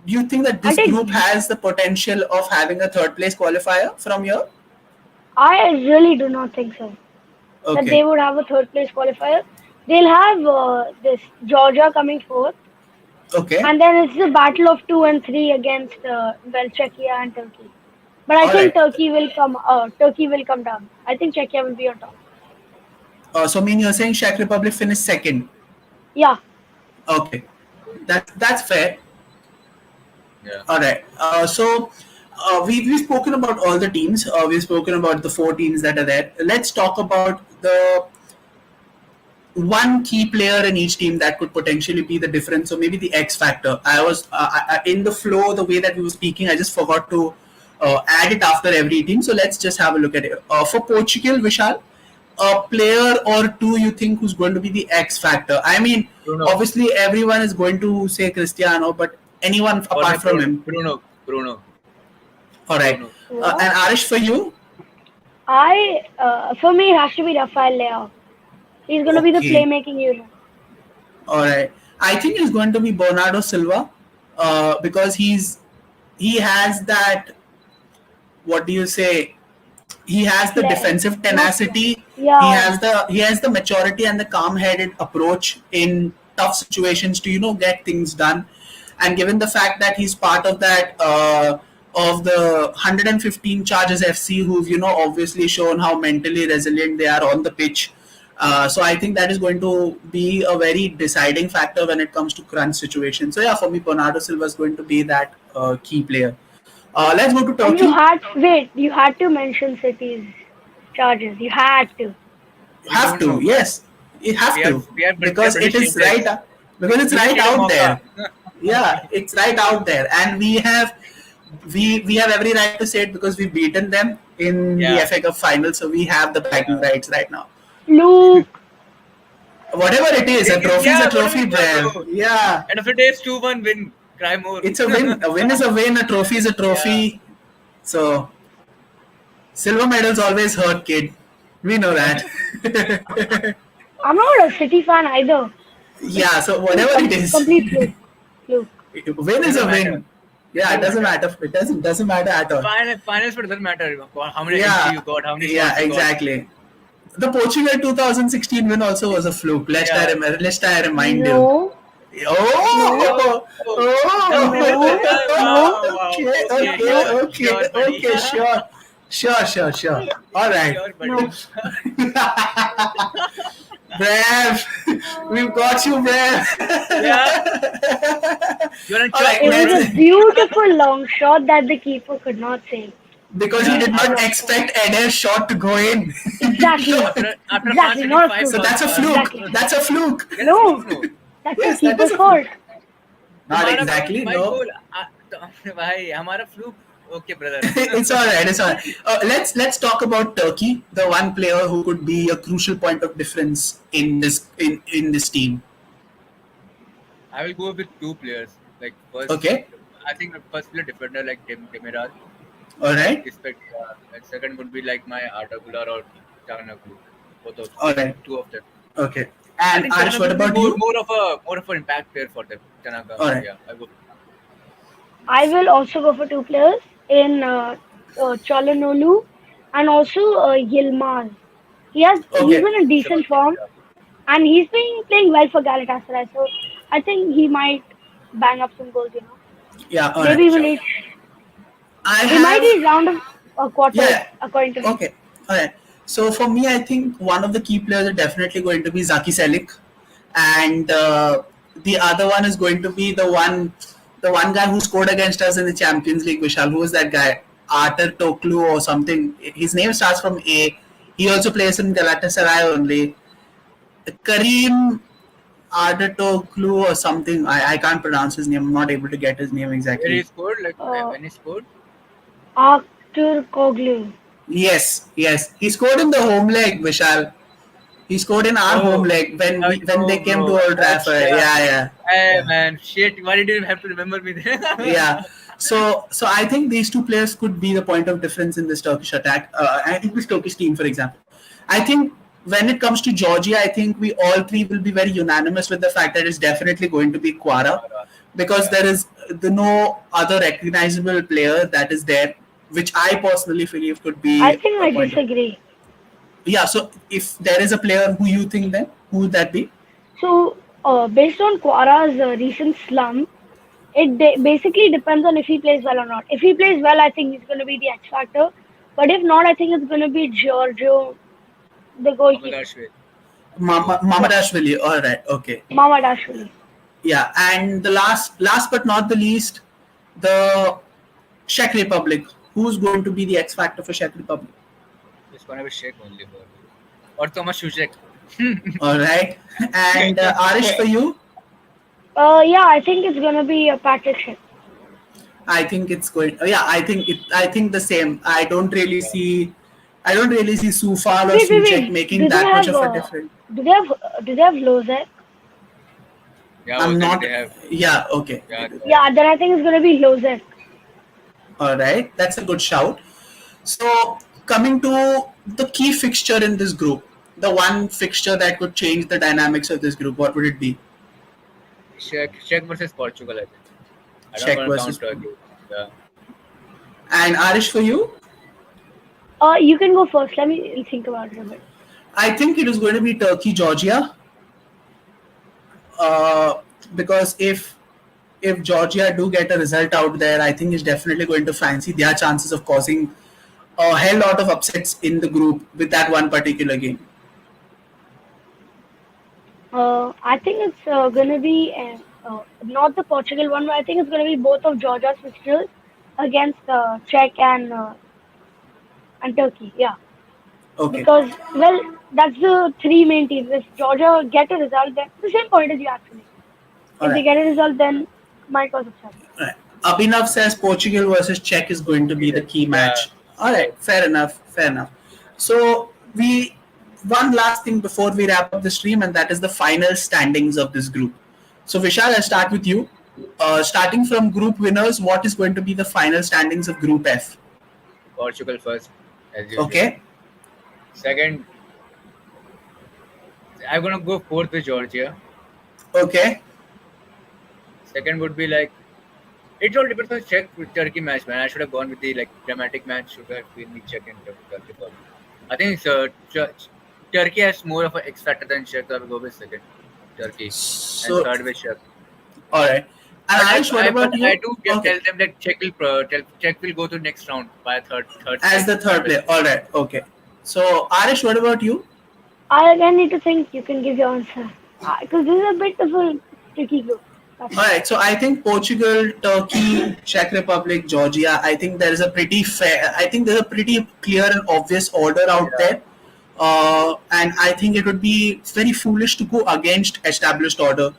[SPEAKER 1] do you think that
[SPEAKER 3] I'll
[SPEAKER 1] this group
[SPEAKER 3] take.
[SPEAKER 1] has the potential of having a third place qualifier from here?
[SPEAKER 3] I really do not think so. That they
[SPEAKER 1] Okay,
[SPEAKER 3] would have a third place qualifier. They'll have this Georgia coming fourth,
[SPEAKER 1] okay,
[SPEAKER 3] and then it's the battle of 2 and 3 against well Czechia and Turkey. But I
[SPEAKER 1] all
[SPEAKER 3] think
[SPEAKER 1] right.
[SPEAKER 3] Turkey will come. Turkey will come down. I think Czechia will be on top.
[SPEAKER 1] So, I mean, you're saying Czech Republic finished second.
[SPEAKER 3] Yeah,
[SPEAKER 1] Okay, that's fair.
[SPEAKER 2] Yeah.
[SPEAKER 1] All right. We've spoken about all the teams. We've spoken about the four teams that are there. Let's talk about the one key player in each team that could potentially be the difference, or maybe the X factor. In the flow, the way that we were speaking, I just forgot to add it after every team. So let's just have a look at it. For Portugal, Vishal, a player or two you think who's going to be the X factor? I mean,
[SPEAKER 2] Bruno.
[SPEAKER 1] obviously everyone is going to say Cristiano, but anyone
[SPEAKER 2] For me,
[SPEAKER 1] apart from him.
[SPEAKER 2] Bruno.
[SPEAKER 1] All right.
[SPEAKER 2] Bruno.
[SPEAKER 3] what?
[SPEAKER 1] And Arish, for you?
[SPEAKER 3] For me, it has to be Rafael Leao. He's gonna be the
[SPEAKER 1] Okay.
[SPEAKER 3] playmaking unit.
[SPEAKER 1] All right. I think it's going to be Bernardo Silva, because he has that, what do you say? He has the
[SPEAKER 3] Flair.
[SPEAKER 1] defensive
[SPEAKER 3] Not Flair.
[SPEAKER 1] tenacity.
[SPEAKER 3] Yeah.
[SPEAKER 1] He has the maturity and the calm-headed approach in tough situations to get things done. And given the fact that he's part of that of the 115 Charges FC, who've obviously shown how mentally resilient they are on the pitch. So I think that is going to be a very deciding factor when it comes to crunch situations. So yeah, for me, Bernardo Silva is going to be that key player. Let's go to
[SPEAKER 3] And
[SPEAKER 1] Turkey.
[SPEAKER 3] you had to mention City's charges. You had to.
[SPEAKER 1] You
[SPEAKER 2] We
[SPEAKER 1] have
[SPEAKER 2] don't
[SPEAKER 1] to,
[SPEAKER 2] know, but
[SPEAKER 1] yes, you have to,
[SPEAKER 2] we have
[SPEAKER 1] because it
[SPEAKER 2] British
[SPEAKER 1] is
[SPEAKER 2] changes.
[SPEAKER 1] because it's
[SPEAKER 2] We
[SPEAKER 1] right
[SPEAKER 2] need a
[SPEAKER 1] out
[SPEAKER 2] Mocha.
[SPEAKER 1] there. Yeah, it's right out there, and we have every right to say it because we've beaten them in the
[SPEAKER 2] Yeah.
[SPEAKER 1] FA Cup final, so we have the bragging rights right now.
[SPEAKER 3] Luke.
[SPEAKER 1] Whatever it is, a trophy is a
[SPEAKER 2] Yeah, whatever
[SPEAKER 1] trophy,
[SPEAKER 2] it was,
[SPEAKER 1] Bev.
[SPEAKER 2] bro.
[SPEAKER 1] Yeah,
[SPEAKER 2] And if it is 2-1 win, cry more.
[SPEAKER 1] it's a win. A win is a win. A trophy is a trophy. So silver medals always hurt, kid. We know that.
[SPEAKER 3] I'm not a City fan either.
[SPEAKER 1] Yeah. So whatever it is,
[SPEAKER 3] Complete fluke. Fluke.
[SPEAKER 1] win is a
[SPEAKER 2] Doesn't matter.
[SPEAKER 1] win. Yeah, it doesn't matter. It doesn't matter at all.
[SPEAKER 2] Finals, but it doesn't matter how many
[SPEAKER 1] Yeah,
[SPEAKER 2] MC you got, how many
[SPEAKER 1] yeah,
[SPEAKER 2] shots you got.
[SPEAKER 1] exactly. The Portugal 2016 win also was a fluke. Lest I remind you.
[SPEAKER 3] No.
[SPEAKER 1] Oh,
[SPEAKER 2] Wow.
[SPEAKER 1] okay, sure. All right,
[SPEAKER 2] Sure, buddy.
[SPEAKER 3] No.
[SPEAKER 1] Brev, we've got you, Brev.
[SPEAKER 2] Yeah. You're on
[SPEAKER 1] All
[SPEAKER 2] track,
[SPEAKER 1] right,
[SPEAKER 3] It
[SPEAKER 2] bro.
[SPEAKER 3] was a beautiful long shot that the keeper could not save.
[SPEAKER 1] because he did not expect Eder's shot to go in.
[SPEAKER 3] Exactly.
[SPEAKER 2] After
[SPEAKER 3] Exactly, not a
[SPEAKER 2] 5
[SPEAKER 1] So that's a
[SPEAKER 2] shots,
[SPEAKER 1] fluke.
[SPEAKER 3] Exactly.
[SPEAKER 1] That's a fluke.
[SPEAKER 3] No.
[SPEAKER 2] No.
[SPEAKER 3] That's
[SPEAKER 1] Yes,
[SPEAKER 3] the
[SPEAKER 1] that is
[SPEAKER 3] keeper's
[SPEAKER 1] a
[SPEAKER 3] fault.
[SPEAKER 1] Not
[SPEAKER 2] हमारा
[SPEAKER 1] exactly,
[SPEAKER 2] fluke, my
[SPEAKER 1] no.
[SPEAKER 2] goal. भाई हमारा fluke. Okay, brother.
[SPEAKER 1] It's all right. It's all right. Let's talk about Turkey, the one player who could be a crucial point of difference in this team.
[SPEAKER 2] I will go with two players. Like first,
[SPEAKER 1] Okay.
[SPEAKER 2] I think the first player defender like Demiral.
[SPEAKER 1] All right.
[SPEAKER 2] Respect. And second would be like my Arda Güler or Canaglu. Both of
[SPEAKER 1] All right.
[SPEAKER 2] two of them.
[SPEAKER 1] Okay.
[SPEAKER 2] I
[SPEAKER 1] And
[SPEAKER 2] think
[SPEAKER 1] Arish, what
[SPEAKER 2] Canaglu
[SPEAKER 1] about
[SPEAKER 2] will
[SPEAKER 1] you?
[SPEAKER 2] be more of an impact player for them. Tanaka.
[SPEAKER 1] All right.
[SPEAKER 2] Yeah, I go.
[SPEAKER 3] I will also go for two players in Çalhanoğlu and also Yilmaz. He's
[SPEAKER 1] Okay.
[SPEAKER 3] been in decent form and he's been playing well for Galatasaray. So I think he might bang up some goals.
[SPEAKER 1] Yeah. All
[SPEAKER 3] Maybe
[SPEAKER 1] right.
[SPEAKER 3] we'll reach.
[SPEAKER 1] I
[SPEAKER 3] He might
[SPEAKER 1] have.
[SPEAKER 3] be round of quarters
[SPEAKER 1] Yeah.
[SPEAKER 3] according to me.
[SPEAKER 1] Okay. All right. So for me, I think one of the key players are definitely going to be Zaki Selik, and the other one is going to be the one guy who scored against us in the Champions League. Vishal, who is that guy? Artur Toklu or something. His name starts from A. He also plays in Galatasaray only. Karim Ardatoglu or something. I can't pronounce his name. I'm not able to get his name
[SPEAKER 2] Where he
[SPEAKER 1] exactly.
[SPEAKER 2] scored? Like
[SPEAKER 3] Uh,
[SPEAKER 2] when he scored?
[SPEAKER 3] Artur Koglu.
[SPEAKER 1] Yes. He scored in the home leg, Vishal. He scored in our home leg when they came to Old Trafford. Yeah.
[SPEAKER 2] Hey man, shit! Why did you have to remember me there?
[SPEAKER 1] Yeah. So I think these two players could be the point of difference in this Turkish attack. I think this Turkish team, for example. I think when it comes to Georgia, I think we all three will be very unanimous with the fact that it's definitely going to be Quara, because
[SPEAKER 2] Yeah.
[SPEAKER 1] there is no other recognizable player that is there, which I personally believe could
[SPEAKER 3] I
[SPEAKER 1] be
[SPEAKER 3] think
[SPEAKER 1] a
[SPEAKER 3] I
[SPEAKER 1] point of.
[SPEAKER 3] disagree.
[SPEAKER 1] Yeah, so if there is a player who you think, then who would that be?
[SPEAKER 3] So, based on Quara's recent slump, it basically depends on if he plays well or not. If he plays well, I think he's going to be the X factor. But if not, I think it's going to be Giorgio, the goalkeeper.
[SPEAKER 2] Mamadashvili.
[SPEAKER 3] Yeah,
[SPEAKER 1] Mamadashvili. All right, okay.
[SPEAKER 3] Mamadashvili.
[SPEAKER 1] Yeah, and the last but not the least, the Czech Republic. Who's going to be the X factor for Czech Republic?
[SPEAKER 2] It's gonna be Sheikh only for me. Or Thomas Suchek.
[SPEAKER 1] All right, and Arish, for you,
[SPEAKER 3] Yeah, I think it's going to be Patrick Schick.
[SPEAKER 1] I think it's going. Yeah, I think it. I think the same.
[SPEAKER 2] Yeah.
[SPEAKER 1] I don't really see Sufal or
[SPEAKER 3] Wait,
[SPEAKER 1] Suchek
[SPEAKER 3] wait.
[SPEAKER 1] making that much of a difference.
[SPEAKER 3] Do they have Lozek?
[SPEAKER 2] Yeah,
[SPEAKER 1] I'm
[SPEAKER 2] also
[SPEAKER 1] not.
[SPEAKER 2] they have.
[SPEAKER 1] Yeah, okay.
[SPEAKER 2] Yeah, they have.
[SPEAKER 3] Yeah, then I think it's going to be Lozek.
[SPEAKER 1] All right, that's a good shout. So coming to the key fixture in this group, the one fixture that could change the dynamics of this group, what would it be?
[SPEAKER 2] Czech versus Portugal, I think. I don't
[SPEAKER 1] Czech
[SPEAKER 2] want to count
[SPEAKER 1] versus.
[SPEAKER 2] Turkey. Yeah.
[SPEAKER 1] And Arish, for you,
[SPEAKER 3] You can go first. Let me think about it a bit.
[SPEAKER 1] I think it is going to be Turkey, Georgia, because if Georgia do get a result out there, I think it's definitely going to fancy their chances of causing a hell lot of upsets in the group with that one particular game.
[SPEAKER 3] I think it's going to be not the Portugal one, but I think it's going to be both of Georgia's fixtures against Czech and Turkey. Yeah,
[SPEAKER 1] Okay,
[SPEAKER 3] because well, that's the three main teams. If Georgia get a result, then the same point as you actually.
[SPEAKER 1] all
[SPEAKER 3] If they
[SPEAKER 1] right.
[SPEAKER 3] get a result, then might cause upset.
[SPEAKER 1] Right. Abhinav says Portugal versus Czech is going to be the key
[SPEAKER 2] Yeah.
[SPEAKER 1] match. All right, fair enough, fair enough. So we one last thing before we wrap up the stream, and that is the final standings of this group. So Vishal, I'll start with you. Starting from group winners, what is going to be the final standings of Group F?
[SPEAKER 2] Portugal first, as usual.
[SPEAKER 1] Okay,
[SPEAKER 2] Second, I'm gonna go fourth with Georgia.
[SPEAKER 1] okay,
[SPEAKER 2] Second would be like it all depends on the Czech with Turkey match, man. I should have gone with the like dramatic match. Should have been the Czech and Turkey. I think it's, Turkey has more of an X factor than Czech. So I will go with second, Turkey, and
[SPEAKER 1] so
[SPEAKER 2] third with Czech.
[SPEAKER 1] all right. And
[SPEAKER 2] But
[SPEAKER 1] Arish, what about
[SPEAKER 2] but
[SPEAKER 1] you?
[SPEAKER 2] I do
[SPEAKER 1] Okay,
[SPEAKER 2] tell them that Czech will go to next round by third
[SPEAKER 1] as the third player. All right, okay. So Arish, what about you?
[SPEAKER 3] I again need to think. You can give your answer because this is a bit of a tricky group. That's
[SPEAKER 1] All right, so I think Portugal, Turkey, Czech Republic, Georgia. I think there is a pretty fair. I think there's a pretty clear and obvious order out
[SPEAKER 2] Yeah.
[SPEAKER 1] there, and I think it would be very foolish to go against established order,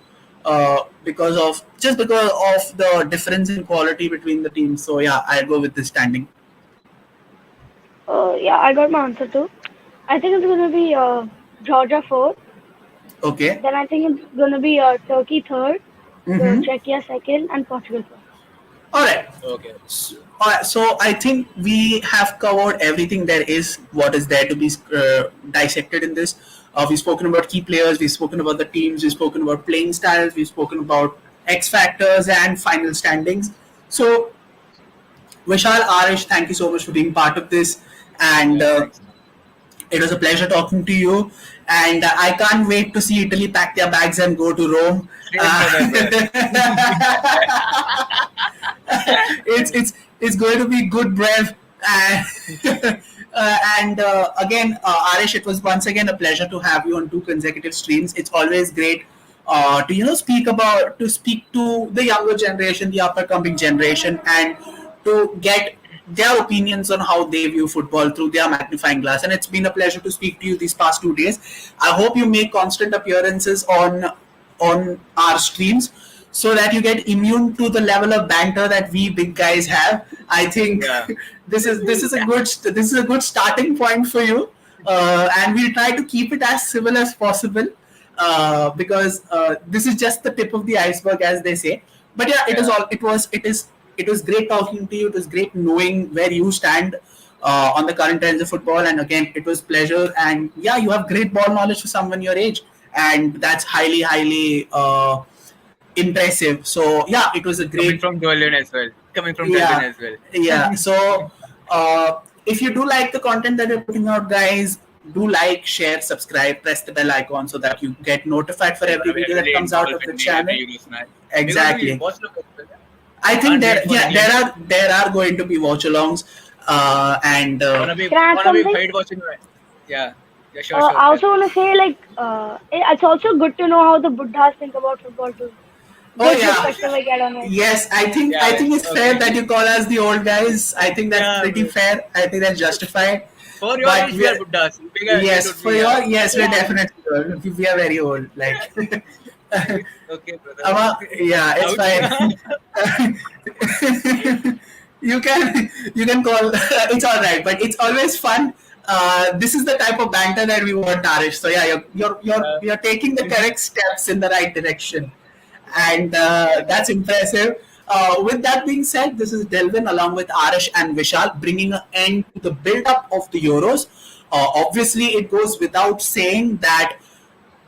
[SPEAKER 1] because of the difference in quality between the teams. So yeah, I'll go with this standing.
[SPEAKER 3] Yeah, I got my answer too. I think it's gonna be Georgia fourth.
[SPEAKER 1] Okay.
[SPEAKER 3] Then I think it's gonna be Turkey third,
[SPEAKER 1] Mm-hmm.
[SPEAKER 3] Czechia second, and Portugal first.
[SPEAKER 1] All right.
[SPEAKER 2] Okay.
[SPEAKER 1] All right, so I think we have covered everything there is, what is there to be dissected in this. We've spoken about key players, we've spoken about the teams, we've spoken about playing styles, we've spoken about X factors and final standings. So, Vishal, Arish, thank you so much for being part of this, and
[SPEAKER 2] Thanks.
[SPEAKER 1] it was a pleasure talking to you. And I can't wait to see Italy pack their bags and go to Rome.
[SPEAKER 2] Same for them,
[SPEAKER 1] It's going to be good, Brev. And again, Arish, it was once again a pleasure to have you on 2 consecutive streams. It's always great to speak to the younger generation, the upcoming generation, and to get their opinions on how they view football through their magnifying glass. And it's been a pleasure to speak to you these past 2 days. I hope you make constant appearances on our streams so that you get immune to the level of banter that we big guys have. I think
[SPEAKER 2] Yeah.
[SPEAKER 1] this is a good starting point for you, and we'll try to keep it as civil as possible, because this is just the tip of the iceberg, as they say. But yeah,
[SPEAKER 2] Yeah.
[SPEAKER 1] it was great talking to you. It was great knowing where you stand on the current trends of football. And again, it was pleasure. And yeah, you have great ball knowledge for someone your age, and that's highly impressive. So yeah, it was a
[SPEAKER 2] Coming
[SPEAKER 1] great.
[SPEAKER 2] from Delwyn as well. Coming from Delwyn
[SPEAKER 1] Yeah,
[SPEAKER 2] as well.
[SPEAKER 1] yeah. So if you do like the content that we're putting out, guys, do like, share, subscribe, press the bell icon so that you get notified for every
[SPEAKER 2] We are
[SPEAKER 1] video that
[SPEAKER 2] really
[SPEAKER 1] comes out of
[SPEAKER 2] involved
[SPEAKER 1] the
[SPEAKER 2] in
[SPEAKER 1] channel.
[SPEAKER 2] every Euros match. We're going to
[SPEAKER 1] Exactly.
[SPEAKER 2] be watch along as well.
[SPEAKER 1] I think
[SPEAKER 2] Can't wait for the game.
[SPEAKER 1] there are going to be watch-alongs, and
[SPEAKER 2] Wanna be
[SPEAKER 3] Can I add something?
[SPEAKER 2] fight watching match. Yeah. Yeah, sure,
[SPEAKER 3] I also
[SPEAKER 2] sure.
[SPEAKER 3] want to say, like, it's also good to know how the Buddhas think about football too.
[SPEAKER 1] oh
[SPEAKER 3] Good
[SPEAKER 1] yeah,
[SPEAKER 3] perspective I get on it.
[SPEAKER 1] yes, I think
[SPEAKER 2] Yeah,
[SPEAKER 1] it's fair
[SPEAKER 2] okay.
[SPEAKER 1] that you call us the old guys. I think that's
[SPEAKER 2] Yeah,
[SPEAKER 1] pretty
[SPEAKER 2] bro.
[SPEAKER 1] fair. I think that's justified.
[SPEAKER 2] For your
[SPEAKER 1] But
[SPEAKER 2] age, we are Buddhas.
[SPEAKER 1] yes,
[SPEAKER 2] Should
[SPEAKER 1] for
[SPEAKER 2] be,
[SPEAKER 1] your yes, we're
[SPEAKER 3] Yeah.
[SPEAKER 1] definitely old. We are very old. Like,
[SPEAKER 2] Okay, brother.
[SPEAKER 1] yeah, it's fine. You can call. It's all right, but it's always fun. This is the type of banter that we want, Arish. So yeah, you're taking the correct steps in the right direction, and that's impressive. With that being said, this is Delwyn along with Arish and Vishal bringing an end to the build-up of the Euros. Obviously, it goes without saying that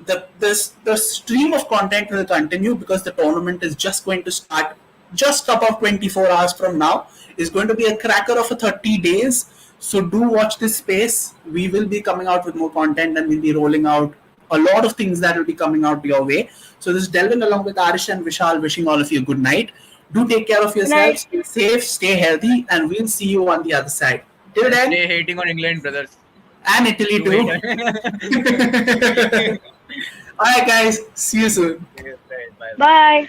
[SPEAKER 1] the stream of content will continue because the tournament is just going to start just about 24 hours from now. It's going to be a cracker of a 30 days. So do watch this space. We will be coming out with more content and we'll be rolling out a lot of things that will be coming out your way. So this is Delvin along with Arish and Vishal wishing all of you a good night. Do take care of
[SPEAKER 3] Good
[SPEAKER 1] yourselves,
[SPEAKER 3] night.
[SPEAKER 1] stay safe, stay healthy, and we'll see you on the other side. Till then,
[SPEAKER 2] Stay hating on England, brothers.
[SPEAKER 1] and Italy too.
[SPEAKER 2] Wait.
[SPEAKER 1] Alright guys, see you soon.
[SPEAKER 2] Bye.
[SPEAKER 3] Bye.